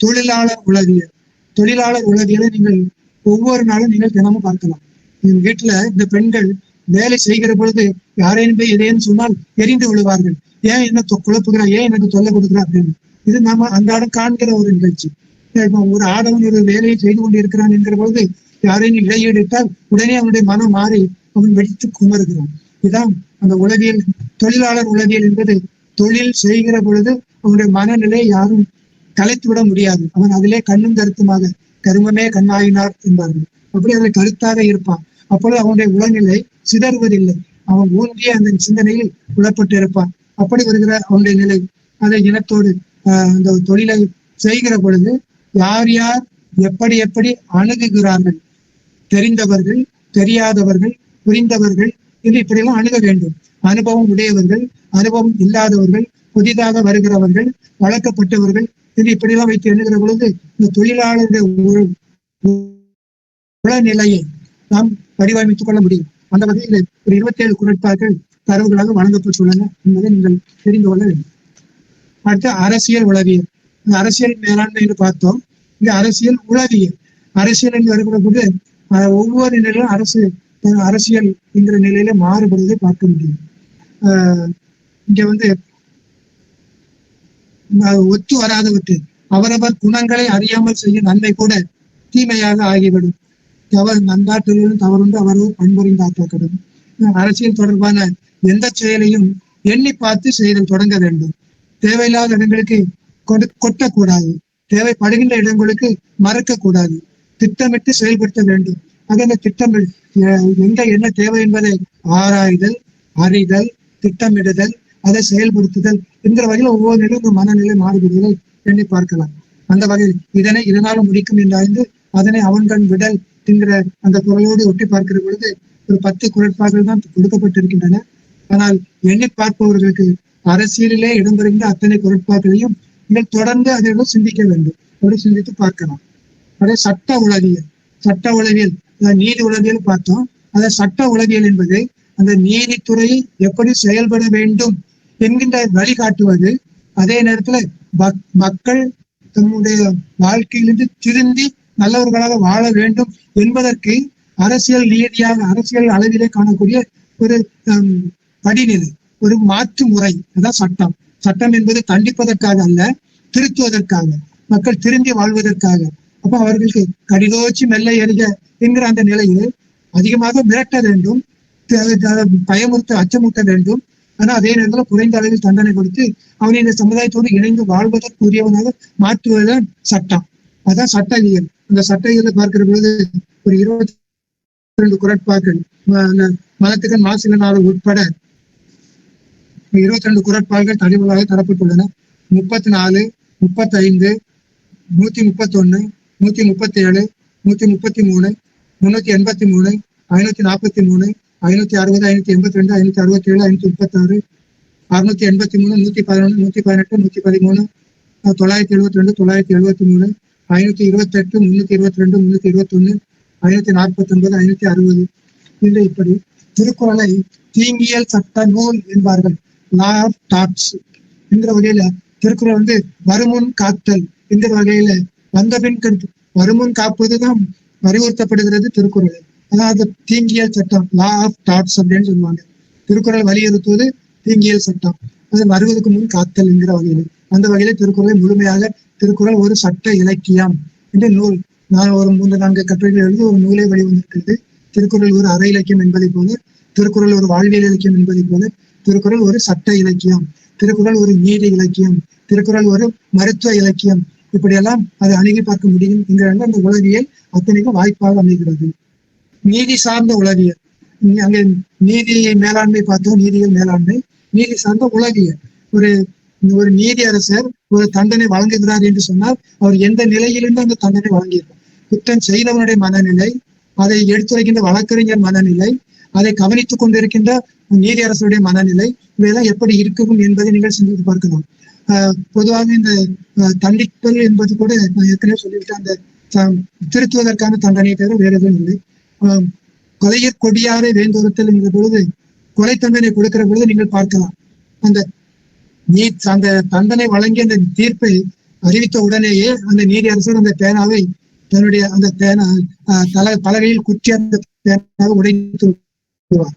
தொழிலாளர் உளவியல். தொழிலாளர் உளவியலை நீங்கள் ஒவ்வொரு நாளும் நீங்கள் தினமும் பார்க்கலாம். எங்க வீட்டுல இந்த பெண்கள் வேலை செய்கிற பொழுது யாரேனும் போய் எதையும் சொன்னால் எரிந்து விழுவார்கள். ஏன் என்ன குழப்புகிறா, ஏன் எனக்கு தொல்லை கொடுக்குறா அப்படின்னு. இது நாம அன்றாடம் காண்கிற ஒரு நிகழ்ச்சி. ஒரு ஆடவன் ஒரு வேலையை செய்து கொண்டு இருக்கிறான் என்கிற பொழுது யாரையும் இடையீடிட்டால் உடனே அவனுடைய மனம் மாறி அவன் வெடித்து குமருகிறான். இதுதான் அந்த உளவியல். தொழிலாளர் உளவியல் என்பது தொழில் செய்கிற பொழுது அவனுடைய மனநிலையை யாரும் கலைத்து விட முடியாது. அவன் அதிலே கண்ணும் கருத்துமாக, கருமமே கண்ணாயினார் என்பார்கள். அப்படி அதில் கருத்தாக இருப்பான். அப்பொழுது அவனுடைய உளநிலை சிதறுவதில்லை. அவன் ஊன்றிய அந்த சிந்தனையில் உளப்பட்டு இருப்பான். அப்படி வருகிற அவனுடைய நிலை. அதை இனத்தோடு அந்த தொழிலை செய்கிற பொழுது யார் யார் எப்படி எப்படி அணுகுகிறார்கள், தெரிந்தவர்கள், தெரியாதவர்கள், புரிந்தவர்கள் என்று இப்படியெல்லாம் அணுக வேண்டும். அனுபவம் உடையவர்கள், அனுபவம் இல்லாதவர்கள், புதிதாக வருகிறவர்கள், வளர்க்கப்பட்டவர்கள் என்று இப்படியெல்லாம் வைத்து எண்ணுகிற பொழுது இந்த தொழிலாளருடைய உளநிலையை நாம் வடிவமைத்துக் கொள்ள முடியும். அந்த வகையில் ஒரு 27 குரட்பாக்கள் தரவுகளாக வழங்கப்பட்டுள்ளன என்பதை நீங்கள் தெரிந்து கொள்ள வேண்டும். அடுத்து அரசியல் உளவியல். இந்த அரசியல் மேலாண்மை என்று பார்த்தோம். இந்த அரசியல் உளவியல். அரசியல் என்று வருகிற போது ஒவ்வொரு நிலையிலும் அரசியல் என்கிற நிலையில மாறுபடுவதை பார்க்க முடியும். இங்க ஒத்து வராதவற்று அவரவர் குணங்களை அறியாமல் செய்யும் நன்மை கூட தீமையாக ஆகிவிடும். நந்தாற்றிலும் தவறுண்டு அவரவர் பண்புரிந்தாக்கப்படும். அரசியல் தொடர்பான எந்த செயலையும் எண்ணி பார்த்து செய்தல் தொடங்க வேண்டும். தேவையில்லாத இடங்களுக்கு கொட்டக்கூடாது, தேவைப்படுகின்ற இடங்களுக்கு மறக்கக்கூடாது, திட்டமிட்டு செயல்படுத்த வேண்டும். அந்த திட்டம் எங்க என்ன தேவை என்பதை ஆராய்தல், அறிதல், திட்டமிடுதல், அதை செயல்படுத்துதல் என்கிற வகையில் ஒவ்வொரு நிலையும் மனநிலை மாறுபடுவதை எண்ணி பார்க்கலாம். அந்த வகையில் இதனால முடிக்கும் என்றாய்ந்து அதனை அவன்கண் விடல் என்கிற அந்த குரலோடு ஒட்டி பார்க்கிற பொழுது ஒரு 10 குரட்பாக்கள் தான் கொடுக்கப்பட்டிருக்கின்றன. ஆனால் எண்ணி பார்ப்பவர்களுக்கு அரசியலிலே இடம்பெறுகின்ற அத்தனை குரட்பாக்களையும் நீங்கள் தொடர்ந்து அதை சிந்திக்க வேண்டும். அப்படி சிந்தித்து பார்க்கலாம். அதே சட்ட உளவியல். சட்ட உளவியல், நீதி உளவியல் பார்த்தோம். அதை சட்ட உளவியல் என்பது அந்த நீதித்துறையை எப்படி செயல்பட வேண்டும் என்கின்ற வழிகாட்டுவது. அதே நேரத்துல மக்கள் தன்னுடைய வாழ்க்கையிலிருந்து திருந்தி நல்லவர்களாக வாழ வேண்டும் என்பதற்கு அரசியல் ரீதியாக, அரசியல் அளவிலே காணக்கூடிய ஒரு படிநிலை, ஒரு மாற்று முறை. அதான் சட்டம். சட்டம் என்பது தண்டிப்பதற்காக அல்ல, திருத்துவதற்காக, மக்கள் திருந்தி வாழ்வதற்காக. அப்ப அவர்களுக்கு கடிதோச்சி மெல்ல எறிக என்கிற அந்த நிலையில் அதிகமாக மிரட்ட வேண்டும், பயமுறுத்த அச்சமூட்ட வேண்டும். ஆனா அதே நேரத்தில் குறைந்த அளவில் தண்டனை கொடுத்து அவனை இந்த சமுதாயத்தோடு இணைந்து வாழ்வதற்குரியவனாக மாற்றுவதுதான் சட்டம். அதான் சட்டவியல். அந்த சட்டவியலை பார்க்கிற பொழுது ஒரு 22 குரட்பாக்கள், மதத்துக்கள் மாசிலனாளர் உட்பட 22 குரட்பாக்கள் தனிவுகளாக தரப்பட்டுள்ளன. 34, 35, 131, 137, 133, 383, 543, 560, 582, 567, 536, 683, 111, 118, 113, 972, 973, 528, 322, 321, 549, 560 என்று இப்படி திருக்குறளை தீங்கியல் சட்ட நூல் என்பார்கள். லா ஆஃப் டாட்ஸ் என்கிற வகையில திருக்குறள் வருமுன் காத்தல் என்கிற வகையில வந்தபின் வருமுன் காப்பதுதான் வலியுறுத்தப்படுகிறது திருக்குறள். அதாவது தீங்கியல் சட்டம், லா ஆஃப் டாட்ஸ் அப்படின்னு சொல்லுவாங்க. திருக்குறள் வலியுறுத்துவது தீங்கியல் சட்டம், அது வருவதற்கு முன் காத்தல் என்கிற வகையில. அந்த வகையில திருக்குறளை முழுமையாக திருக்குறள் ஒரு சட்ட இலக்கியம் என்ற நூல், நான் ஒரு 3-4 கட்டுரைகள் எழுதி ஒரு நூலை வெளிவந்திருக்கிறது. திருக்குறள் ஒரு அற இலக்கியம் என்பதை போல, திருக்குறள் ஒரு வாழ்வியல் இலக்கியம் என்பதை போல, திருக்குறள் ஒரு சட்ட இலக்கியம், திருக்குறள் ஒரு நீதி இலக்கியம், திருக்குறள் ஒரு மருத்துவ இலக்கியம், இப்படியெல்லாம் அதை அணுகி பார்க்க முடியும் என்கிற அந்த உளவியல் அத்தனைக்கும் வாய்ப்பாக அமைகிறது. நீதி சார்ந்த உளவியல், அங்கே நீதி மேலாண்மை பார்த்தோம், நீதியியல் மேலாண்மை. நீதி சார்ந்த உளவியல், ஒரு நீதி அரசர் ஒரு தண்டனை வழங்குகிறார் என்று சொன்னால் அவர் எந்த நிலையிலிருந்து அந்த தண்டனை வழங்கியிருப்பார். குற்றம் செய்தவனுடைய மனநிலை, அதை எடுத்துரைக்கின்ற வழக்கறிஞர் மனநிலை, அதை கவனித்துக் கொண்டிருக்கின்ற நீதி அரசுடைய மனநிலை, இவையெல்லாம் எப்படி இருக்கும் என்பதை நீங்கள் சிந்தித்து பார்க்கலாம். பொதுவாக இந்த தண்டித்தல் என்பது கூட நான் ஏற்கனவே சொல்லிவிட்டேன், அந்த திருத்துவதற்கான தண்டனையை தவிர வேறு எதுவும் இல்லை. கொலையிற் கொடியாரை வேந்தொருத்தல் என்கிற பொழுது கொலை தண்டனை கொடுக்கிற பொழுது நீங்கள் பார்க்கலாம், அந்த தண்டனை வழங்கி அந்த தீர்ப்பை அறிவித்த உடனேயே அந்த நீதி அரசர் அந்த பேனாவை தன்னுடைய அந்த பேனா பலகையில் குற்றி அந்த பேனாவை உடைத்து விடுவார்.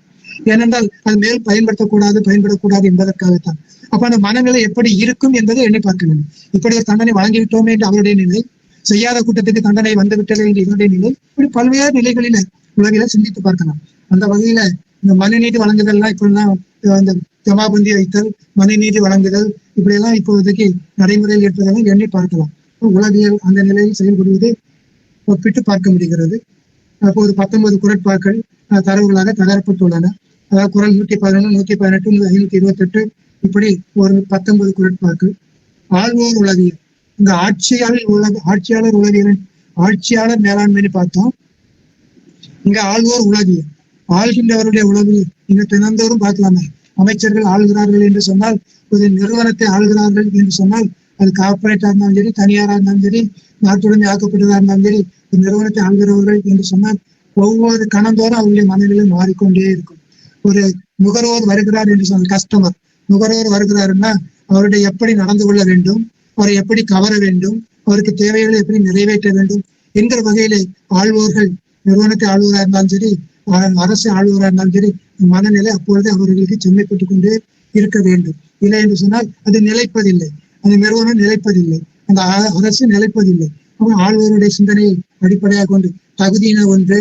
ஏனென்றால் அது மேல் பயன்படக்கூடாது என்பதற்காகத்தான். அப்ப அந்த மனநிலை எப்படி இருக்கும் என்பதை எண்ணி பார்க்க வேண்டும். இப்படி ஒரு தண்டனை வழங்கிவிட்டோமே என்று அவருடைய நிலை, செய்யாத கூட்டத்துக்கு தண்டனை வந்துவிட்டது என்று இவருடைய நிலை, இப்படி பல்வேறு நிலைகளில உலகில சிந்தித்து பார்க்கலாம். அந்த வகையில இந்த மனுநீதி வழங்குதல்லாம் இப்படிலாம் அந்த ஜமாபந்தி வைத்தல், மனுநீதி வழங்குதல், இப்படியெல்லாம் இப்போதைக்கு நடைமுறையில் இருப்பதாக எண்ணி பார்க்கலாம். உலகியல் அந்த நிலையில் செயல்படுவதை ஒப்பிட்டு பார்க்க முடிகிறது. அப்போ ஒரு 19 குரட்பாக்கள் தரவுகளாக தரப்பட்டுள்ளன. அதாவது குறள் 111, 118, 528, இப்படி ஒரு 19 குரட்பாக்கள். ஆள்வோர் உளவியல், இந்த ஆட்சியாளர் உளவியல், ஆட்சியாளர் மேலாண்மைன்னு பார்த்தோம். இங்க ஆள்வோர் உளவியல், ஆள்கின்றவருடைய உளவியல். இங்க தினந்தோறும் பார்க்கலாமே, அமைச்சர்கள் ஆளுகிறார்கள் என்று சொன்னால், ஒரு நிறுவனத்தை ஆளுகிறார்கள் என்று சொன்னால், அது கார்பரேட்டா இருந்தாலும் சரி, தனியாரா இருந்தாலும் சரி, நாட்டுடன் ஆக்கப்பட்டதா இருந்தாலும் சரி, ஒரு நிறுவனத்தை ஆளுகிறவர்கள் என்று சொன்னால் ஒவ்வொரு கணந்தோறும் அவருடைய மனநிலை மாறிக்கொண்டே இருக்கும். ஒரு நுகர்வோர் வருகிறார் என்று சொன்ன கஸ்டமர் நுகர்வோர் வருகிறாருன்னா அவருடைய எப்படி நடந்து கொள்ள வேண்டும், அவரை எப்படி கவர வேண்டும், அவருக்கு தேவைகளை எப்படி நிறைவேற்ற வேண்டும் என்கிற வகையிலே ஆள்வோர்கள், நிறுவனத்தை ஆளுவராக இருந்தாலும் சரி, அரசு ஆளுவராக இருந்தாலும் சரி, மனநிலை அப்பொழுது அவர்களுக்கு செம்மைப்பட்டுக் கொண்டே இருக்க வேண்டும். இல்லை என்று சொன்னால் அது நிலைப்பதில்லை, அந்த நிறுவனம் நிலைப்பதில்லை, அந்த அரசு நிலைப்பதில்லை. அவன் ஆள்வோருடைய சிந்தனையை அடிப்படையாக கொண்டு தகுதியின ஒன்று,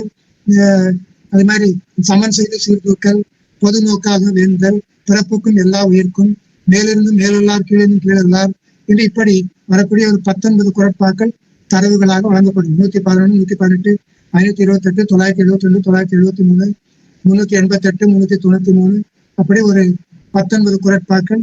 அது மாதிரி சமன் செய்து சீர்தூக்கல், பொது நோக்காக வேண்டுதல், பிறப்புக்கும் எல்லா உயிர்க்கும், மேலிருந்து மேலுள்ளார், கீழிருந்து கீழல்லார் என்று இப்படி வரக்கூடிய ஒரு 19 குரட்பாக்கள் தரவுகளாக வழங்கப்படும். 111, 118, 528, 972, 973, 388, 393, அப்படி ஒரு 19 குரட்பாக்கள்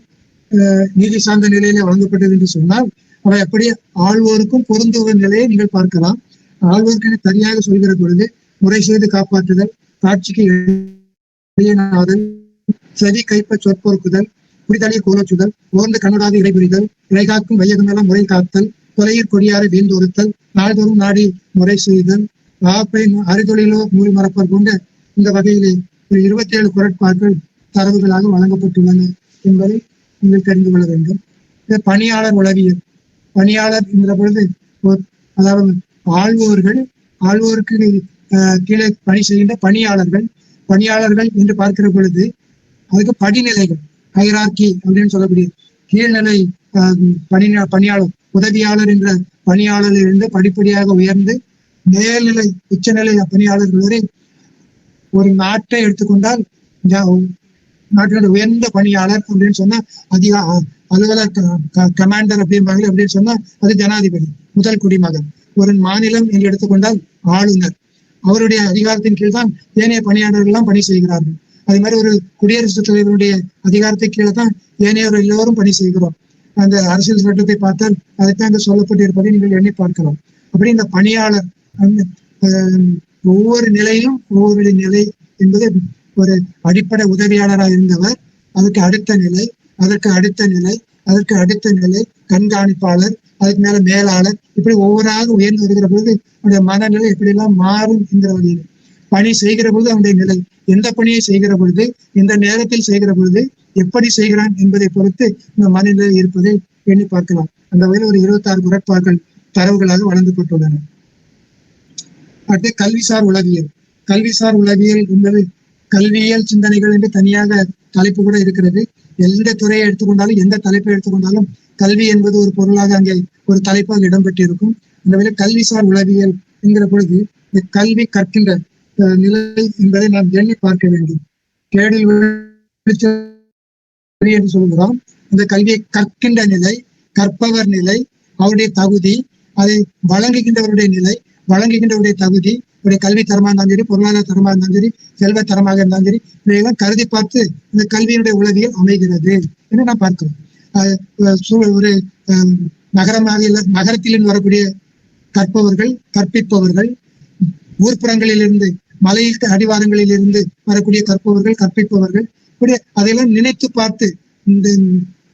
நீதி சார்ந்த நிலையிலே வழங்கப்பட்டது என்று சொன்னால் அவை அப்படியே ஆள்வோருக்கும் பொருந்துவ நிலையை நீங்கள் பார்க்கலாம். ஆள்வோருக்கு சரியாக சொல்கிற பொழுது முறை செய்து காப்பாற்றுதல், காட்சிக்கு சதி கைப்ப சொற்பொறுக்குதல், குடிதலிய கோலச்சுதல், ஓர்ந்து கண்ணுடாக இடைபுரிதல், இலைகாக்கும் வையகமெல்லாம் முறை காத்தல், கொலையிற் கொடியாரை வேந்தொருத்தல், நாள்தோறும் நாடி முறை செய்தல், வாப்பை அறிதொழிலோ மூடி மரப்பர் கொண்ட இந்த வகையிலே 27 குரட்பாக்கள் தரவுகளாக வழங்கப்பட்டுள்ளன என்பதை நீங்கள் தெரிந்து கொள்ள வேண்டும். பணியாளர் உளவியல், பணியாளர் என்கிற பொழுது அதாவது ஆள்வோருக்கு கீழே பணி செய்கின்ற பணியாளர்கள் என்று பார்க்கிற பொழுது அதுக்கு படிநிலைகள், ஹைரார்கி அப்படின்னு சொல்லக்கூடிய கீழ்நிலை பணியாளர் உதவியாளர் என்ற பணியாளரில் இருந்து படிப்படியாக உயர்ந்து மேல்நிலை உச்சநிலை பணியாளர்கள் வரை ஒரு நாட்டை எடுத்துக்கொண்டால் நாட்டினுடைய உயர்ந்த பணியாளர் அப்படின்னு சொன்னா அலுவலர் கமாண்டர் அப்படிம்பாங்க. அப்படின்னு சொன்னா அது ஜனாதிபதி, முதல் குடிமகன். ஒரு மாநிலம் என்று எடுத்துக்கொண்டால் ஆளுநர், அவருடைய அதிகாரத்தின் கீழ் தான் ஏனைய பணியாளர்கள் எல்லாம் பணி செய்கிறார்கள். அதே மாதிரி ஒரு குடியரசுத் தலைவருடைய அதிகாரத்தின் கீழே தான் ஏனையோர் எல்லோரும் பணி செய்கிறோம். அந்த அரசியல் சட்டத்தை பார்த்தால் அதுதான் அங்கு சொல்லப்பட்டிருப்பதை நீங்கள் எண்ணி பார்க்கலாம். அப்படி இந்த பணியாளர் ஒவ்வொரு நிலையிலும் ஒவ்வொரு நிலை என்பது ஒரு அடிப்படை உதவியாளராக இருந்தவர், அதுக்கு அடுத்த நிலை, அதற்கு அடுத்த நிலை, அதற்கு அடுத்த நிலை கண்காணிப்பாளர், அதுக்கு மேல மேலாளர், இப்படி ஒவ்வொருவராக உயர்ந்து வருகிற பொழுது அவனுடைய மனநிலை எப்படியெல்லாம் மாறும் என்கிற வகையில் பணி செய்கிற பொழுது அவனுடைய நிலை, எந்த பணியை செய்கிற பொழுது, எந்த நேரத்தில் செய்கிற பொழுது, எப்படி செய்கிறான் என்பதை பொறுத்து இந்த மனநிலை இருப்பதை எண்ணி பார்க்கலாம். அந்த வகையில் ஒரு 26 குறட்பாக்கள் தரவுகளாக வழங்கப்பட்டுள்ளன. அடுத்து கல்விசார் உளவியல். கல்விசார் உளவியல் என்பது கல்வியியல் சிந்தனைகள் என்று தனியாக தலைப்பு கூட இருக்கிறது. எந்த துறையை எடுத்துக்கொண்டாலும் எந்த தலைப்பை எடுத்துக்கொண்டாலும் கல்வி என்பது ஒரு பொருளாக அங்கே ஒரு தலைப்பாக இடம்பெற்றிருக்கும். அந்த வகையில் கல்விசார் உளவியல் என்கிற பொழுது இந்த கல்வி கற்கின்ற நிலை என்பதை நாம் எண்ணி பார்க்க வேண்டும். கேடில் என்று சொல்கிறோம். இந்த கல்வியை கற்கின்ற நிலை, கற்பவர் நிலை, அவருடைய தகுதி, அதை வழங்குகின்றவருடைய நிலை, வழங்குகின்றவருடைய தகுதி, அவருடைய கல்வி தரமாக இருந்தாலும் சரி, பொருளாதார தரமாக இருந்தாலும் சரி, செல்வ தரமாக இருந்தாலும் சரி, இதையெல்லாம் கருதி பார்த்து இந்த கல்வியினுடைய உளவியல் அமைகிறது என்று நாம் பார்க்கிறோம். ஒரு நகரமாக நகரத்திலிருந்து வரக்கூடிய கற்பவர்கள், கற்பிப்பவர்கள், ஊர்ப்புறங்களில் இருந்து மலையில் அடிவாரங்களில் இருந்து வரக்கூடிய கற்பவர்கள், கற்பிப்பவர்கள், இப்படி அதையெல்லாம் நினைத்து பார்த்து இந்த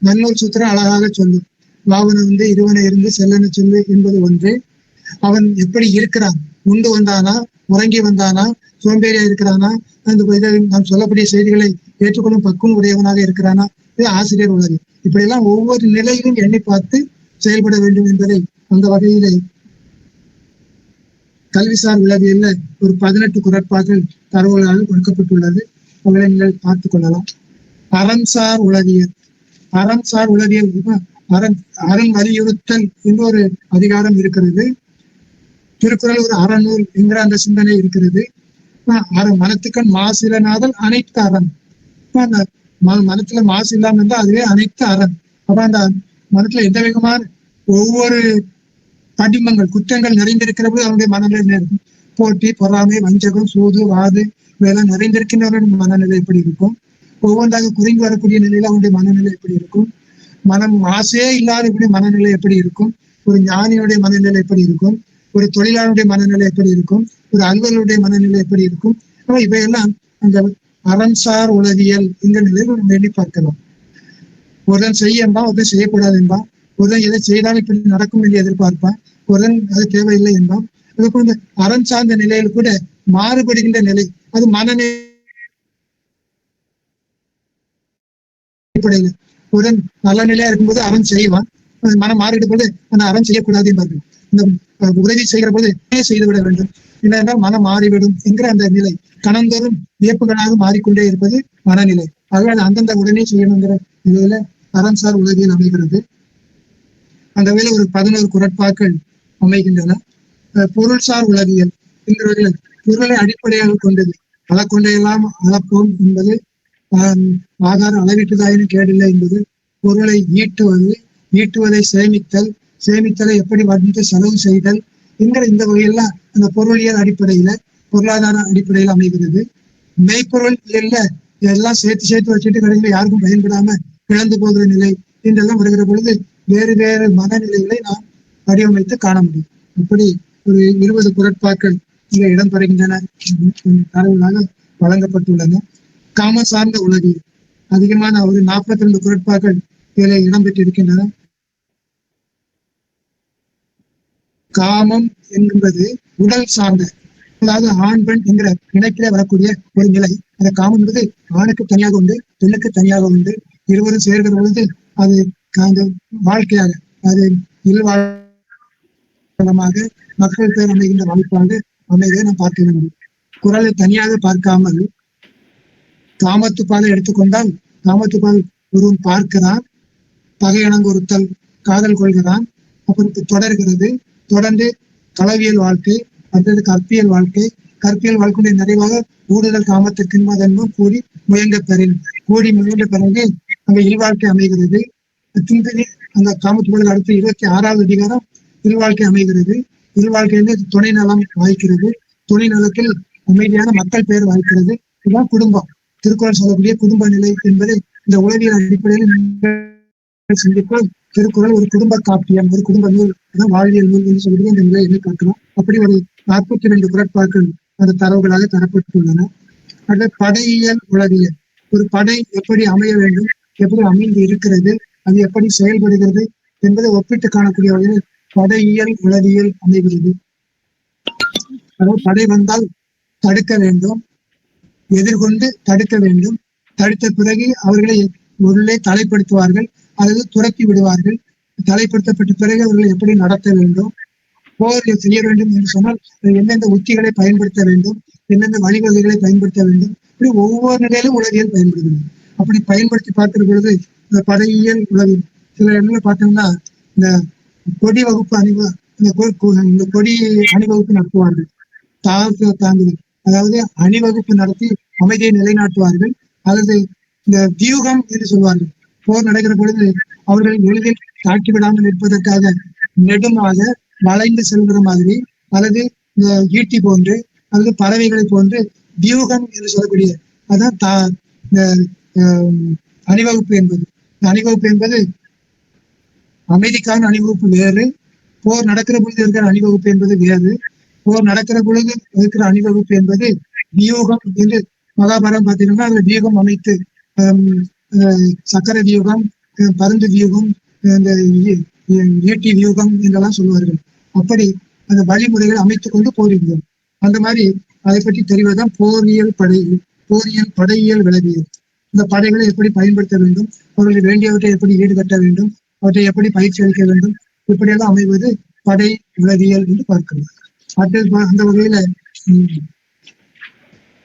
நன்னூல் சூத்திரம் அழகாக சொல்லும். வாவன இருவனை இருந்து செல்லன சொல்லு என்பது ஒன்று. அவன் எப்படி இருக்கிறான், உண்டு வந்தானா, உறங்கி வந்தானா, சோம்பேறியா இருக்கிறானா, அந்த நாம் சொல்லக்கூடிய செய்திகளை ஏற்றுக்கொள்ளும் பக்குவம் உடையவனாக இருக்கிறானா, இது ஆசிரியர் உலகு. இப்படி எல்லாம் ஒவ்வொரு நிலையிலும் எண்ணி பார்த்து செயல்பட வேண்டும் என்பதை அந்த வகையிலே கல்விசார் உளவியல்ல ஒரு 18 குறட்பாக்கள் தரவுகளாக கொடுக்கப்பட்டுள்ளது. அவர்களை நீங்கள் பார்த்துக் கொள்ளலாம். அறம்சார் உளவியல். அறம்சார் உளவியல் அறம் வலியுறுத்தல் என்ற ஒரு அதிகாரம் இருக்கிறது. திருக்குறள் ஒரு அறநூல் என்கிற அந்த சிந்தனை இருக்கிறது. மனத்துக்கண் மாசு இல்லனாதல் அனைத்து அறம். அந்த மனத்துல மாசு இல்லாம இருந்தா அதுவே அனைத்து அறம். அப்ப அந்த மனத்துல எந்த விதமான ஒவ்வொரு படிமங்கள் குற்றங்கள் நிறைந்திருக்கிறபோது அவனுடைய மனநிலை இருக்கும். போட்டி, பொறாமை, வஞ்சகம், சூது, வாது இவையெல்லாம் நிறைந்திருக்கின்றவருடைய மனநிலை எப்படி இருக்கும்? ஒவ்வொன்றாக குறைந்து வரக்கூடிய நிலையில அவனுடைய மனநிலை எப்படி இருக்கும்? மனம் மாசே இல்லாத இப்படி மனநிலை எப்படி இருக்கும்? ஒரு ஞானியுடைய மனநிலை எப்படி இருக்கும்? ஒரு தொழிலாளருடைய மனநிலை எப்படி இருக்கும்? ஒரு அலுவலருடைய மனநிலை எப்படி இருக்கும்? இவையெல்லாம் அந்த அறம்சார் உளவியல் இந்த நிலையில் நம்ம எண்ணி பார்க்கலாம். ஒருவன் செய்ய என்பான், ஒருவன் செய்யக்கூடாது என்பான், ஒருவன் எதை செய்தாலும் இப்படி நடக்கும் என்று எதிர்பார்ப்பான், ஒருவன் அது தேவையில்லை என்பான். அதுக்கு இந்த அறம் சார்ந்த நிலையில் கூட மாறுபடுகின்ற நிலை, அது மனநிலை அடிப்படையில் ஒருவன் நல்ல நிலையா இருக்கும்போது அறம் செய்வான், மனம் மாறிடும் போது அந்த அறம் செய்யக்கூடாது என்பார்கள். இந்த உதவி செய்கிற போது செய்துவிட வேண்டும், இல்லையென்றால் மனம் மாறிவிடும் என்கிற அந்த நிலை கணந்தோறும் வியப்புகளாக மாறிக்கொண்டே இருப்பது மனநிலை. ஆகவே அது அந்தந்த உடனே செய்யணுங்கிற நிலையில அறம்சார் உலகில் அமைகிறது. அந்த வகையில ஒரு 11 குறட்பாக்கள் அமைகின்றன. பொருள்சார் உலகியல் என்கிற பொருளை அடிப்படையாக கொண்டது. அளக்கொண்டையெல்லாம் அளப்போம் என்பது, ஆகார அளவிட்டுதாயினும் கேடில்லை என்பது, பொருளை ஈட்டுவது, ஈட்டுவதை சேமித்தல், சேமித்தலை எப்படி வந்து செலவு செய்தல் என்கிற இந்த வகையெல்லாம் அந்த பொருளியல் அடிப்படையில, பொருளாதார அடிப்படையில் அமைகிறது. மெய்ப்பொருள் இல்ல எல்லாம் சேர்த்து வச்சுட்டு கடைசியில் யாருக்கும் பயன்படாம இழந்து போகிற நிலை என்றெல்லாம் வருகிற பொழுது வேறு வேறு மனநிலைகளை நாம் வடிவமைத்து காண முடியும். அப்படி ஒரு 20 குறட்பாக்கள் இங்க இடம்பெறுகின்றன, தரவுகளாக வழங்கப்பட்டுள்ளன. காம சார்ந்த உலகில் அதிகமான ஒரு 42 குறட்பாக்கள் இதில் இடம்பெற்றிருக்கின்றன. காமம் என்பது உடல் சார்ந்த, அதாவது ஆண் பெண் என்கிற இணைப்பிலே வரக்கூடிய ஒரு நிலை. அந்த காமம் என்பது ஆணுக்கு தனியாக உண்டு, பெண்ணுக்கு தனியாக உண்டு. இருவரும் சேர்கிற பொழுது அது அந்த வாழ்க்கையாக, அது இல்வாழமாக மக்கள் பேர் அமைகின்ற வாய்ப்பாக அமைவதை நாம் பார்க்க வேண்டும். குறளை தனியாக பார்க்காமல் காமத்துப்பாலை எடுத்துக்கொண்டால், காமத்துப்பால் ஒருவன் பார்க்கிறான், பகையணங்குறுத்தல், காதல் கொள்கிறான். அப்புறம் தொடர்கிறது. தொடர்ந்து களவியல் வாழ்க்கை, அடுத்தது கற்பியல் வாழ்க்கை. கற்பியல் வாழ்க்கையுடைய நிறைவாக ஊடுதல் காமத்திற்கு என்பதென்னும் கூடி முயன்ற பெறின். கூடி முயன்ற பிறகு அங்க இல்வாழ்க்கை அமைகிறது. பின்பு அந்த காமத்துக்கு அடுத்து 26வது அதிகாரம் இல்வாழ்க்கை அமைகிறது. இல்வாழ்க்கையில துணை நலம் வாய்க்கிறது. துணை நலத்தில் அமைதியான மக்கள் பெயர் வாய்க்கிறது. இதுதான் குடும்பம். திருக்குறள் சொல்லக்கூடிய குடும்ப நிலை என்பதை இந்த உளவியல் அடிப்படையில் சிந்தித்தால் திருக்குறள் ஒரு குடும்ப காப்பியம், ஒரு குடும்ப நூல், வாழ்வியல் நூல் என்று சொல்லிட்டு இந்த நிலை என்ன காட்டுறோம். அப்படி ஒரு 42 குறட்பாக்கள் அந்த தரவுகளாக தரப்பட்டுள்ளன. அது படையியல் உளவியல். ஒரு படை எப்படி அமைய வேண்டும், எப்படி அமைந்து இருக்கிறது, அது எப்படி செயல்படுகிறது என்பதை ஒப்பிட்டு காணக்கூடிய வகையில் படையியல் உளவியல் அமைகிறது. அதாவது படை வந்தால் தடுக்க வேண்டும், எதிர்கொண்டு தடுக்க வேண்டும். தடுத்த பிறகு அவர்களை உள்ளே தலைப்படுத்துவார்கள் அல்லது துரத்தி விடுவார்கள். தலைப்படுத்தப்பட்ட பிறகு அவர்களை எப்படி நடத்த வேண்டும், போர் செய்ய வேண்டும் என்று சொன்னால் எந்தெந்த உத்திகளை பயன்படுத்த வேண்டும், எந்தெந்த வழிவகைகளை பயன்படுத்த வேண்டும். இப்படி ஒவ்வொரு நிலையிலும் உளவியல் பயன்படுகிறது. அப்படி பயன்படுத்தி பார்க்கிற பொழுது இந்த படையியல் உளவியல் சில இடங்களில் பார்த்தோம்னா இந்த கொடி வகுப்பு இந்த கொடி அணிவகுப்பு நடத்துவார்கள். தாங்குதல், அதாவது அணிவகுப்பு நடத்தி அமைதியை நிலைநாட்டுவார்கள். அல்லது இந்த வியூகம் என்று சொல்வார்கள். போர் நடக்கிற பொழுது அவர்கள் எளிதில் தாக்கிவிடாமல் இருப்பதற்காக நெடுமாக வளைந்து செல்கிற மாதிரி, அல்லது இந்த ஈட்டி போன்று அல்லது பறவைகளை போன்று வியூகம் என்று சொல்லக்கூடிய அதான் அணிவகுப்பு என்பது. அணிவகுப்பு என்பது அமைதிக்கான அணிவகுப்பு வேறு, போர் நடக்கிற பொழுது இருக்கிற அணிவகுப்பு என்பது வேறு. போர் நடக்கிற பொழுது இருக்கிற அணிவகுப்பு என்பது வியூகம் என்று மகாபாரதம் பார்த்தீங்கன்னா அதுல வியூகம் அமைத்து சக்கர வியூகம், பருந்து வியூகம், இந்த ஈட்டி வியூகம் என்றெல்லாம் சொல்லுவார்கள். அப்படி அந்த வழிமுறைகளை அமைத்துக் கொண்டு போரிடுவோம். அந்த மாதிரி அதை பற்றி தெரிவதுதான் போரியல் படையியல் விளைவியல். இந்த படைகளை எப்படி பயன்படுத்த வேண்டும், அவர்களுக்கு வேண்டியவற்றை எப்படி ஈடுகட்ட வேண்டும், அவற்றை எப்படி பயிற்சி அளிக்க வேண்டும், இப்படியெல்லாம் அமைவது படை விளைவியல் என்று பார்க்கிறோம். அந்த வகையில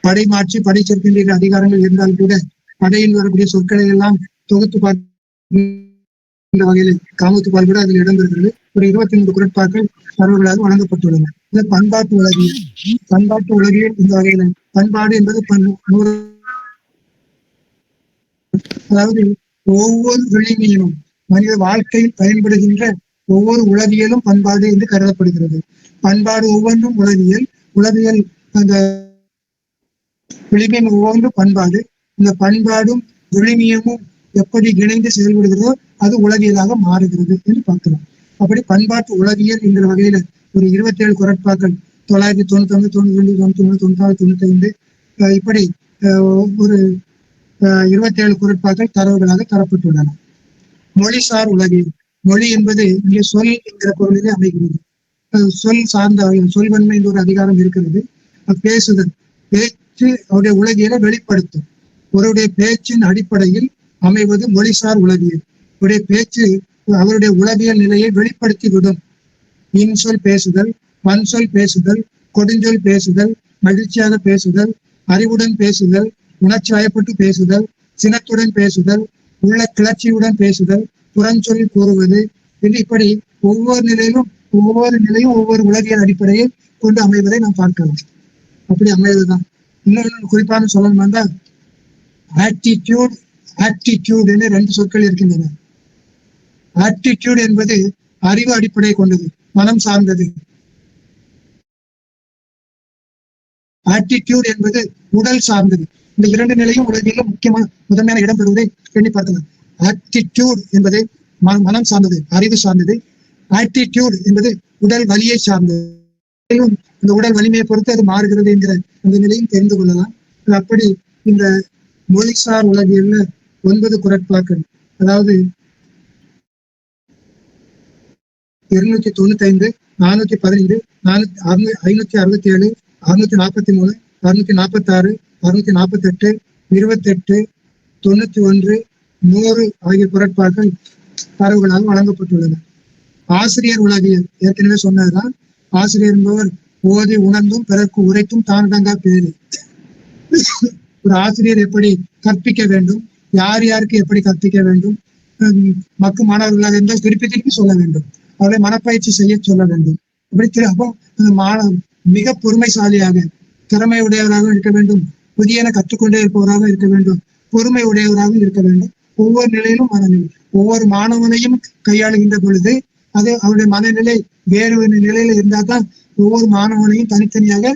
படை மாற்றி படை சேர்க்கின்ற அதிகாரங்கள் இருந்தால் கூட படையில் வரக்கூடிய சொற்களை எல்லாம் தொகுத்து பார்க்கின்ற வகையில் காமத்துப்பால் கூட அதில் இடம்பெறுகிறது. ஒரு 23 குறட்பாக்கள் தரவுகளாக வழங்கப்பட்டுள்ளன. இந்த பண்பாட்டு உலகியல் இந்த வகையில பண்பாடு என்பது அதாவது ஒவ்வொரு விளிமையிலும் மனித வாழ்க்கையில் பயன்படுகின்ற ஒவ்வொரு உளவியலும் பண்பாடு என்று கருதப்படுகிறது. பண்பாடு ஒவ்வொன்றும் உளவியல் அந்த விளிமியம் ஒவ்வொன்றும் பண்பாடு. இந்த பண்பாடும் விளிமியமும் எப்படி இணைந்து செயல்படுகிறதோ அது உளவியலாக மாறுகிறது என்று பார்க்கலாம். அப்படி பண்பாட்டு உளவியல் என்கிற வகையில ஒரு 27 குறட்பாக்கள் 999, 92, 93, 96, 95 இப்படி ஒரு 27 குறட்பாக்கள் தரவுகளாக தரப்பட்டுள்ளன. மொழிசார் உளவியல். மொழி என்பது இங்கே சொல் என்கிற பொருளிலே அமைகிறது. சொல் சார்ந்த சொல்வன்மை என்ற ஒரு அதிகாரம் இருக்கிறது. பேசுதல், பேச்சு அவருடைய உளவியலை வெளிப்படுத்தும். ஒருவருடைய பேச்சின் அடிப்படையில் அமைவது மொழிசார் உளவியல். அவருடைய பேச்சு அவருடைய உளவியல் நிலையை வெளிப்படுத்தி விடும். இன்சொல் பேசுதல், வன்சொல் பேசுதல், கொடுஞ்சொல் பேசுதல், மகிழ்ச்சியாக பேசுதல், அறிவுடன் பேசுதல், உணர்ச்சி வயப்பட்டு பேசுதல், சினத்துடன் பேசுதல், உள்ள கிளர்ச்சியுடன் பேசுதல், புறஞ்சொல் கூறுவது என்று இப்படி ஒவ்வொரு நிலையும் ஒவ்வொரு உளவியல் அடிப்படையை கொண்டு அமைவதை நாம் பார்க்கலாம். அப்படி அமைவதுதான். இன்னொன்று குறிப்பான சொல்லணும் வந்தால் ஆட்டிடியூட் என்று 2 சொற்கள் இருக்கின்றன. ஆட்டிடியூட் என்பது அறிவு அடிப்படை கொண்டது, மனம் சார்ந்தது. ஆட்டிடியூட் என்பது உடல் சார்ந்தது. இந்த 2 நிலையும் உலகிலும் முதன்மையான இடம் பெறுவதை எண்ணி பார்க்கலாம். ஆட்டிடியூட் என்பது மனம் சார்ந்தது, அறிவு சார்ந்தது. ஆட்டிடியூட் என்பது உடல் வலியை சார்ந்தது. இந்த உடல் வலிமையை பொறுத்து அது மாறுகிறது என்கிற அந்த நிலையும் தெரிந்து கொள்ளலாம். அப்படி இந்த மொழிசார் உலகியல்ல 9 குறட்பாக்கள், அதாவது 295, 415, 567, 643, 646, 648, 28, 91, 100 ஆகிய குறட்பாக்கள் தரவுகளாக வழங்கப்பட்டுள்ளன. ஆசிரியர் உலகியல் ஏற்கனவே சொன்னதுதான். ஆசிரியர் என்பவர் ஓதி உணர்ந்தும் பிறர்க்கு உரைத்தும் தானடங்கா பேரு. ஒரு ஆசிரியர் எப்படி கற்பிக்க வேண்டும், யார் யாருக்கு எப்படி கற்பிக்க வேண்டும், மக்கும் மாணவர்களாக இருந்தால் திருப்பி திருப்பி சொல்ல வேண்டும். அவர்களை மனப்பயிற்சி செய்ய சொல்ல வேண்டும். அப்போ அந்த மாணவன் மிக பொறுமைசாலியாக திறமை உடையவராக இருக்க வேண்டும். புதியன கற்றுக்கொண்டே இருப்பவராக இருக்க வேண்டும். பொறுமை உடையவராக இருக்க வேண்டும். ஒவ்வொரு நிலையிலும் மனநிலை ஒவ்வொரு மாணவனையும் கையாளுகின்ற பொழுது அது அவருடைய மனநிலை வேறு ஒரு நிலையில இருந்தால் தான் ஒவ்வொரு மாணவனையும் தனித்தனியாக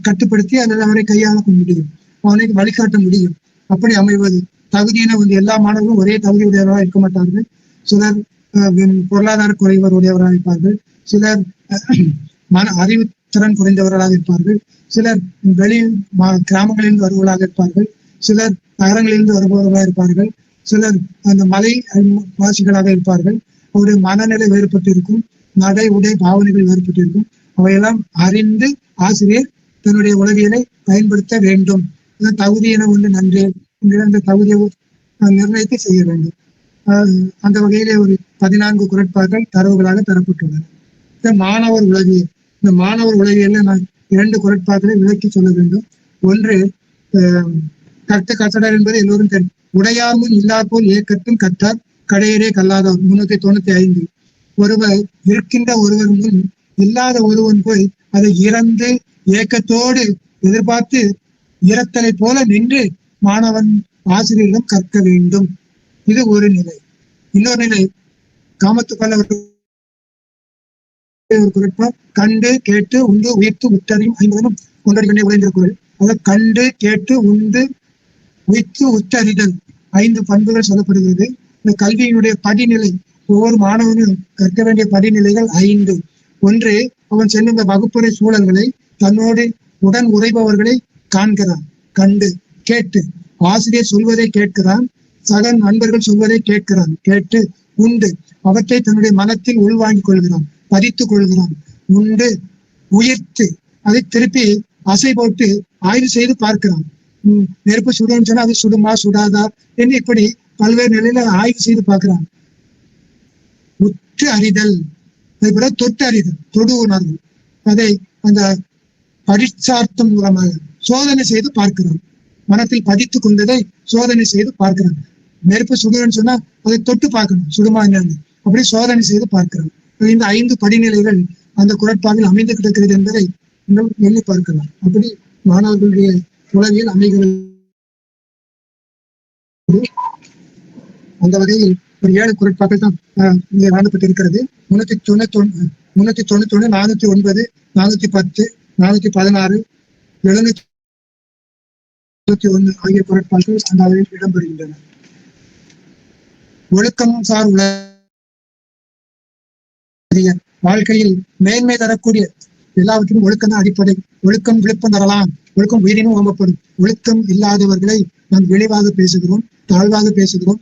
கட்டுப்படுத்தி அல்லது அவரை கையாள முடியும், அவனை வழிகாட்ட முடியும். அப்படி அமைவது தகுதியின எல்லா மாணவர்களும் ஒரே தகுதி உடையவராக இருக்க மாட்டார்கள். சிலர் பொருளாதார குறைவர் உடையவராக இருப்பார்கள். சிலர் மன அறிவு திறன் குறைந்தவர்களாக இருப்பார்கள். சிலர் வெளி கிராமங்களிலிருந்து வருவர்களாக இருப்பார்கள். சிலர் நகரங்களிலிருந்து வருபவர்களாக இருப்பார்கள். சிலர் அந்த மலை வாசிகளாக இருப்பார்கள். அவருடைய மனநிலை வேறுபட்டு இருக்கும். நடை உடை பாவனைகள் வேறுபட்டு இருக்கும். அவையெல்லாம் அறிந்து ஆசிரியர் தன்னுடைய உளவியலை பயன்படுத்த வேண்டும். தகுதி என ஒன்று நன்றி அந்த தகுதியை நிர்ணயித்து செய்ய வேண்டும். அந்த வகையிலே ஒரு 14 குறட்பாக்கள் தரவுகளாக தரப்பட்டுள்ளன. இந்த மாணவர் உளவியல், இந்த மாணவர் உளவியல்ல நான் 2 குறட்பாக்களை விளக்கி சொல்ல வேண்டும். ஒன்று, கற்ற கற்றடர் என்பது எல்லோரும் தெரியும். உடையார் முன் இல்லார் போல் ஏக்கட்டும் கற்றார் கடையரே கல்லாதவர் 395. ஒருவர் இருக்கின்ற ஒருவர் முன் இல்லாத ஒருவன் போய் அதை இறந்து ஏக்கத்தோடு எதிர்பார்த்து இறத்தலை போல நின்று மாணவன் ஆசிரியரிடம் கற்க வேண்டும். இது ஒரு நிலை. இன்னொரு நிலை, காமத்துக்கல்ல ஒரு குரட்பா, கண்டு கேட்டு உண்டு உயிர்த்து உத்தறியும் 50 கொண்டறிகொண்டே உழைந்த குரல். அதாவது கண்டு கேட்டு உண்டு உயிர்த்து உத்தறிதல் 5 பண்புகள் சொல்லப்படுகிறது. இந்த கல்வியினுடைய படிநிலை, ஒவ்வொரு மாணவனும் கற்க வேண்டிய படிநிலைகள் 5. ஒன்று, அவன் செல்லுங்க வகுப்புரை சூழல்களை தன்னோடு உடன் உரைபவர்களை காண்கிறான். கண்டு கேட்டு ஆசிரியர் சொல்வதை கேட்கிறான். சக நண்பர்கள் சொல்வதை கேட்கிறான். கேட்டு உண்டு அவற்றை தன்னுடைய மனத்தில் உள்வாங்கிக் கொள்கிறான், பதித்துக் கொள்கிறான். உண்டு உயிர்த்து அதை திருப்பி அசை போட்டு ஆய்வு செய்து பார்க்கிறான். நெருப்பு சுடுன்னு சொன்னா அது சுடுமா சுடாதா என்று இப்படி பல்வேறு நிலையில ஆய்வு செய்து பார்க்கிறான். உற்று அறிதல், அதுபோல தொட்டு அறிதல், தொடு உணர்வு, அதை அந்த பரீட்சார்த்தம் மூலமாக சோதனை செய்து பார்க்கிறான். மனத்தில் பதித்துக் கொண்டதை சோதனை செய்து பார்க்கிறான். நெருப்பு சுடுன்னு சொன்னா அதை தொட்டு பார்க்கணும், சுடுமா என்னன்னு அப்படி சோதனை செய்து பார்க்கிறான். இந்த 5 படிநிலைகள் அந்த குறட்பாவில் அமைந்து கிடக்கிறது என்பதை எண்ணி பார்க்கலாம். அப்படி மாணவர்களுடைய உளவியல் அமைகிறது. அந்த வகையில் ஒரு 7 குறட்பாக்கள் தான் இங்கே வழங்கப்பட்டிருக்கிறது. 391, 409, 410, 416, 721 ஆகிய குறட்பாக்கள் அந்த அளவில் இடம்பெறுகின்றன. ஒழுக்கம் சார் வாழ்க்கையில் மேன்மை தரக்கூடிய எல்லாவற்றுக்கும் ஒழுக்கம் தான் அடிப்படை. ஒழுக்கம் விழுப்பம் தரலாம், ஒழுக்கம் உயிரினும் ஓம்பப்படும். ஒழுக்கம் இல்லாதவர்களை நாம் இழிவாக பேசுகிறோம், தாழ்வாக பேசுகிறோம்,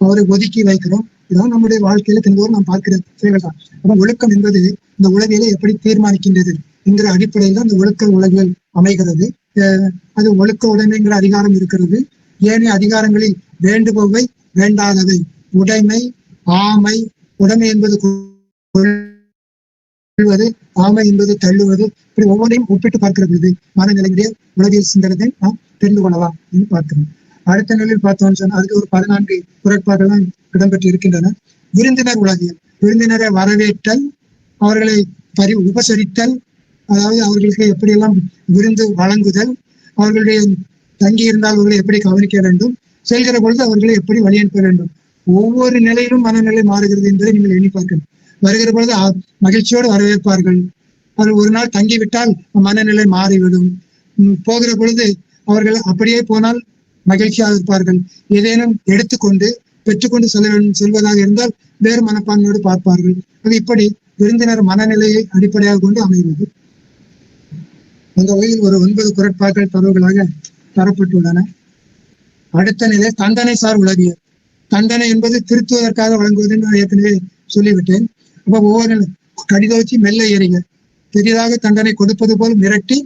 அவரை ஒதுக்கி வைக்கிறோம். இதான் நம்முடைய வாழ்க்கையில தினந்தோறும் நாம் பார்க்கிற செயல்கள் தான். அப்ப ஒழுக்கம் என்பது இந்த உளவியலை எப்படி தீர்மானிக்கின்றது என்கிற அடிப்படையில் தான் இந்த ஒழுக்க உளவியல் அமைகிறது. அது ஒழுக்க உடைமைங்கிற அதிகாரம் இருக்கிறது. ஏனைய அதிகாரங்களில் வேண்டுபவை வேண்டாதவை, உடைமை, ஆமை. உடைமை என்பது கொள்வது, ஆமை என்பது தள்ளுவது. இப்படி ஒவ்வொன்றையும் ஒப்பிட்டு பார்க்கிற பொழுது மனநிலையுடைய உளவியல் சிந்தனத்தை நாம் தெரிந்து கொள்ளலாம் என்று பார்க்கிறோம். அடுத்த நிலையில் பார்த்தோம்னு சொன்னா அதுக்கு ஒரு 14 குறட்பாடுகள் இடம்பெற்று இருக்கின்றன. விருந்தினர் உளவியல், விருந்தினரை வரவேற்றல், அவர்களை உபசரித்தல், அதாவது அவர்களுக்கு எப்படியெல்லாம் விருந்து வழங்குதல், அவர்களுடைய தங்கி இருந்தால் அவர்களை எப்படி கவனிக்க வேண்டும், செல்கிற பொழுது அவர்களை எப்படி வழி அனுப்ப வேண்டும். ஒவ்வொரு நிலையிலும் மனநிலை மாறுகிறது என்பதை நீங்கள் எண்ணி பார்க்கணும். வருகிற பொழுது மகிழ்ச்சியோடு வரவேற்பார்கள். அவர்கள் ஒரு நாள் தங்கிவிட்டால் மனநிலை மாறிவிடும். போகிற பொழுது அவர்கள் அப்படியே போனால் மகிழ்ச்சியாக இருப்பார்கள். ஏதேனும் எடுத்துக்கொண்டு பெற்றுக்கொண்டு செல்வதாக இருந்தால் வேறு மனப்பான்மையோடு பார்ப்பார்கள். அது இப்படி விருந்தினர் மனநிலையை அடிப்படையாக கொண்டு அமைவது. அந்த வகையில் ஒரு 9 குறட்பாக்கள் தரவுகளாக தரப்பட்டுள்ளன. அடுத்த நிலை தண்டனை சார் உளவியல். தண்டனை என்பது திருத்துவதற்காக வழங்குவது நான் ஏற்கனவே சொல்லிவிட்டேன். அப்ப ஒவ்வொரு கடிதோச்சி மெல்ல எறிக, பெரிதாக தண்டனை கொடுப்பது போல் மிரட்டி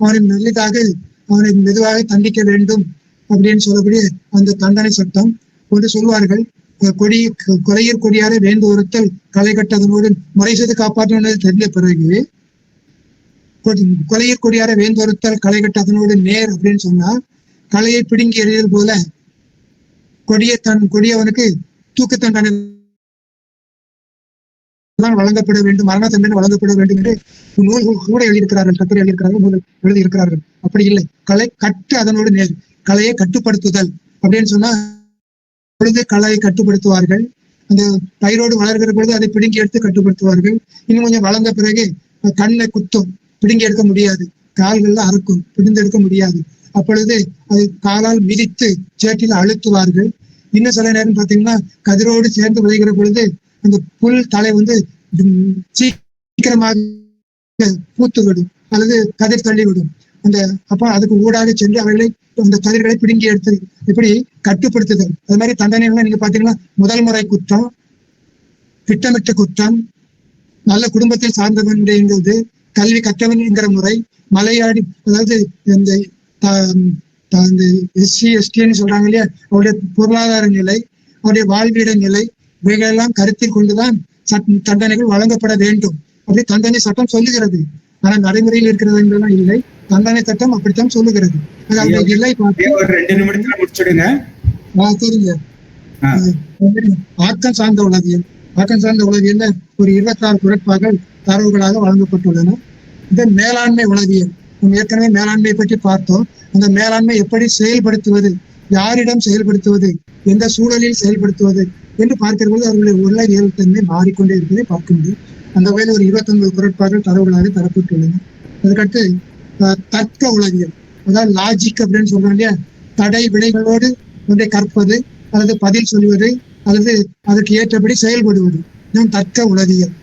அவனை மெல்லிதாக அவனை மெதுவாக தண்டிக்க வேண்டும் அப்படின்னு சொல்லக்கூடிய அந்த தண்டனை சட்டம் ஒன்று சொல்வார்கள். கொலையீர் கொடியாரை வேண்டு ஒருத்தல் களை கட்டதனோடு முறை செய்து காப்பாற்றுவது தெரிந்த பிறகு கொலையீர் கொடியாரை வேந்தொருத்தல் களை கட்டதனோடு நேர் அப்படின்னு சொன்னா கலையை பிடுங்கி எறிதல் போல கொடியவனுக்கு தூக்கு தண்டனை வழங்கப்பட வேண்டும், மரண தண்டனை வழங்கப்பட வேண்டும் என்று நூல்கள் கூட எழுதியிருக்கிறார்கள், கட்டுரை எழுதியிருக்கிறார்கள், நூல்கள் எழுதியிருக்கிறார்கள். அப்படி இல்லை. அதனோடு நேர் கலையை கட்டுப்படுத்துதல் அப்படின்னு சொன்னா பொழுது கலையை கட்டுப்படுத்துவார்கள். அந்த பயிரோடு வளர்கிற பொழுது அதை பிடுங்கி எடுத்து கட்டுப்படுத்துவார்கள். இன்னும் கொஞ்சம் வளர்ந்த பிறகு கண்ணை குத்தும், பிடுங்கி எடுக்க முடியாது, கால்கள்ல அறுக்கும், பிடிந்தெடுக்க முடியாது. அப்பொழுது அதை காலால் மிதித்து சேற்றில் அழுத்துவார்கள். இன்னும் சில நேரம் பாத்தீங்கன்னா கதிரோடு சேர்ந்து விளைகிற பொழுது அந்த புல் தலை சீக்கிரமாக பூத்துவிடும் அல்லது கதிர் தள்ளிவிடும். அப்ப அதுக்கு ஊடாக சென்று அவர்களை அந்த கதிர்களை பிடுங்கி எடுத்து இப்படி கட்டுப்படுத்துதல். அது மாதிரி தண்டனைகள்லாம் நீங்க பாத்தீங்கன்னா முதல் முறை குற்றம், திட்டமிட்ட குற்றம், நல்ல குடும்பத்தில் சார்ந்தவன்கிறது, கல்வி கற்றவன் என்கிற முறை, மலையாடி அதாவது இந்த எஸ்சி எஸ்டின்னு சொல்றாங்க இல்லையா, அவருடைய பொருளாதார நிலை, அவருடைய வாழ்விட நிலை, இவைகளெல்லாம் கருத்தில் கொண்டுதான் தண்டனைகள் வழங்கப்பட வேண்டும். அப்படி தண்டனை சட்டம் சொல்லுகிறது. ஆனா நடைமுறையில் இருக்கிறது என்பதெல்லாம் இல்லை. தண்டனை சட்டம் அப்படித்தான் சொல்லுகிறது. சரிங்க. ஆக்கம் சார்ந்த உளவியல், ஆக்கம் சார்ந்த உளவியல்ல ஒரு 26 குறைப்பார்கள் தரவுகளாக வழங்கப்பட்டுள்ளன. இந்த மேலாண்மை உளவியல், ஏற்கனவே மேலாண்மையை பற்றி பார்த்தோம். அந்த மேலாண்மை எப்படி செயல்படுத்துவது, யாரிடம் செயல்படுத்துவது, எந்த சூழலில் செயல்படுத்துவது என்று பார்க்கிற போது அவர்களுடைய உளவியல் தன்மை மாறிக்கொண்டே இருப்பதை பார்க்க முடியும். அந்த வகையில் ஒரு 29 குறைப்பார்கள் தரவுகளாக தரப்பட்டுள்ளன. அதுக்கடுத்து தர்க்க உளவியல், அதாவது லாஜிக் அப்படின்னு சொல்றோம் இல்லையா, தடை விடைகளோடு ஒன்றை கற்பது அல்லது பதில் சொல்வது அல்லது அதற்கு ஏற்றபடி செயல்படுவது இதுதான் தர்க்க உளவியல்.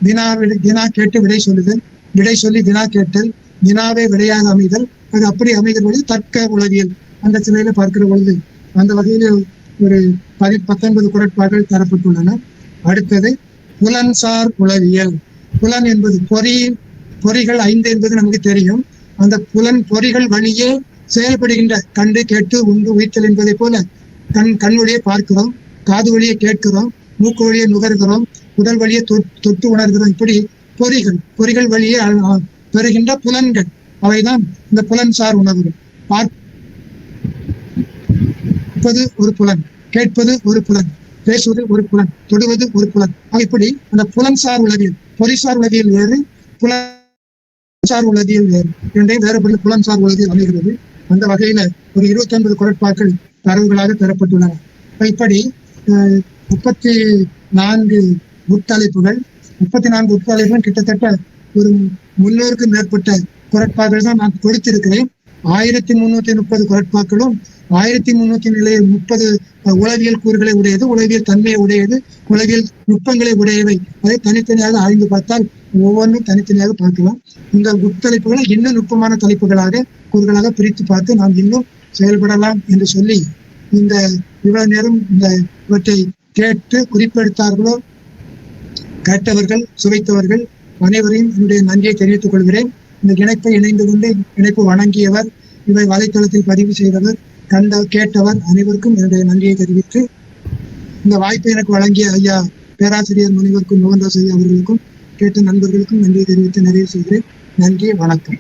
வினா கேட்டு விடை சொல்லுதல், விடை சொல்லி வினா கேட்டல், வினாவே விடையாக அமைதல், அது அப்படி அமைகிற பொழுது தர்க்க உளவியல் அந்த சிலையில பார்க்கிற பொழுது அந்த வகையில ஒரு 19 குறைப்பார்கள் தரப்பட்டுள்ளன. அடுத்தது புலன்சார் உளவியல். புலன் என்பது பொறிகள் 5 என்பது நமக்கு தெரியும். அந்த பொறிகள் வழியே செயல்படுகின்ற கண்டு கேட்டு உண்டு உயிர்த்தல் என்பதை போல கண் வழியே பார்க்கிறோம், காது வழியே கேட்கிறோம், மூக்கு வழியே நுகர்கிறோம், உடல் வழியே தொட்டு உணர்கிறோம். இப்படி பொறிகள் வழியே பெறுகின்ற புலன்கள், அவைதான் இந்த புலன்சார் உணர்வுகள். பார்ப்பது ஒரு புலன், கேட்பது ஒரு புலன், பேசுவது ஒரு புலன், தொடுவது ஒரு புலன். இப்படி அந்த புலன்சார் உளவியல், பொறிசார் உளவியல் வேறு, புலன்சார் உளவியல் வேறு, இரண்டையும் வேறுபட்ட புலன்சார் உளவியல் அமைகிறது. அந்த வகையில ஒரு 29 குறைப்பாக்கள் தரவுகளாக தரப்பட்டுள்ளன. இப்படி 34 உட்தலைப்புகள், 34 உட்தலைப்புகள் கிட்டத்தட்ட ஒரு 300க்கும் மேற்பட்ட குறைப்பாக்கள் தான் நான் கொடுத்திருக்கிறேன். 1330 குறைப்பாக்களும் 1330 உளவியல் கூறுகளை உடையது, உளவியல் தன்மையை உடையது, உளவியல் நுட்பங்களை உடையவை. அதை தனித்தனியாக ஆய்ந்து பார்த்தால் ஒவ்வொன்றும் தனித்தனியாக பார்க்கலாம். இந்த உட்தலைப்புகளை இன்னும் நுட்பமான தலைப்புகளாக கூறுகளாக பிரித்து பார்த்து நாம் இன்னும் செயல்படலாம் என்று சொல்லி இந்த இவ்வளவு நேரம் இவற்றை கேட்டு குறிப்பெடுத்தார்களோ கேட்டவர்கள் சுவைத்தவர்கள் அனைவரையும் என்னுடைய நன்றியை தெரிவித்துக் கொள்கிறேன். இந்த இணைப்பை இணைந்து கொண்டு இணைப்பு வழங்கியவர், இவை வலைத்தளத்தில் பதிவு செய்தவர், கேட்டவர் அனைவருக்கும் என்னுடைய நன்றியை தெரிவித்து இந்த வாய்ப்பை எனக்கு வழங்கிய ஐயா பேராசிரியர் முனைவருக்கும் மோகன்தாஸ் ஐயா அவர்களுக்கும் கேட்ட நண்பர்களுக்கும் நன்றியை தெரிவித்து நிறைவு செய்கிறேன். நன்றி, வணக்கம்.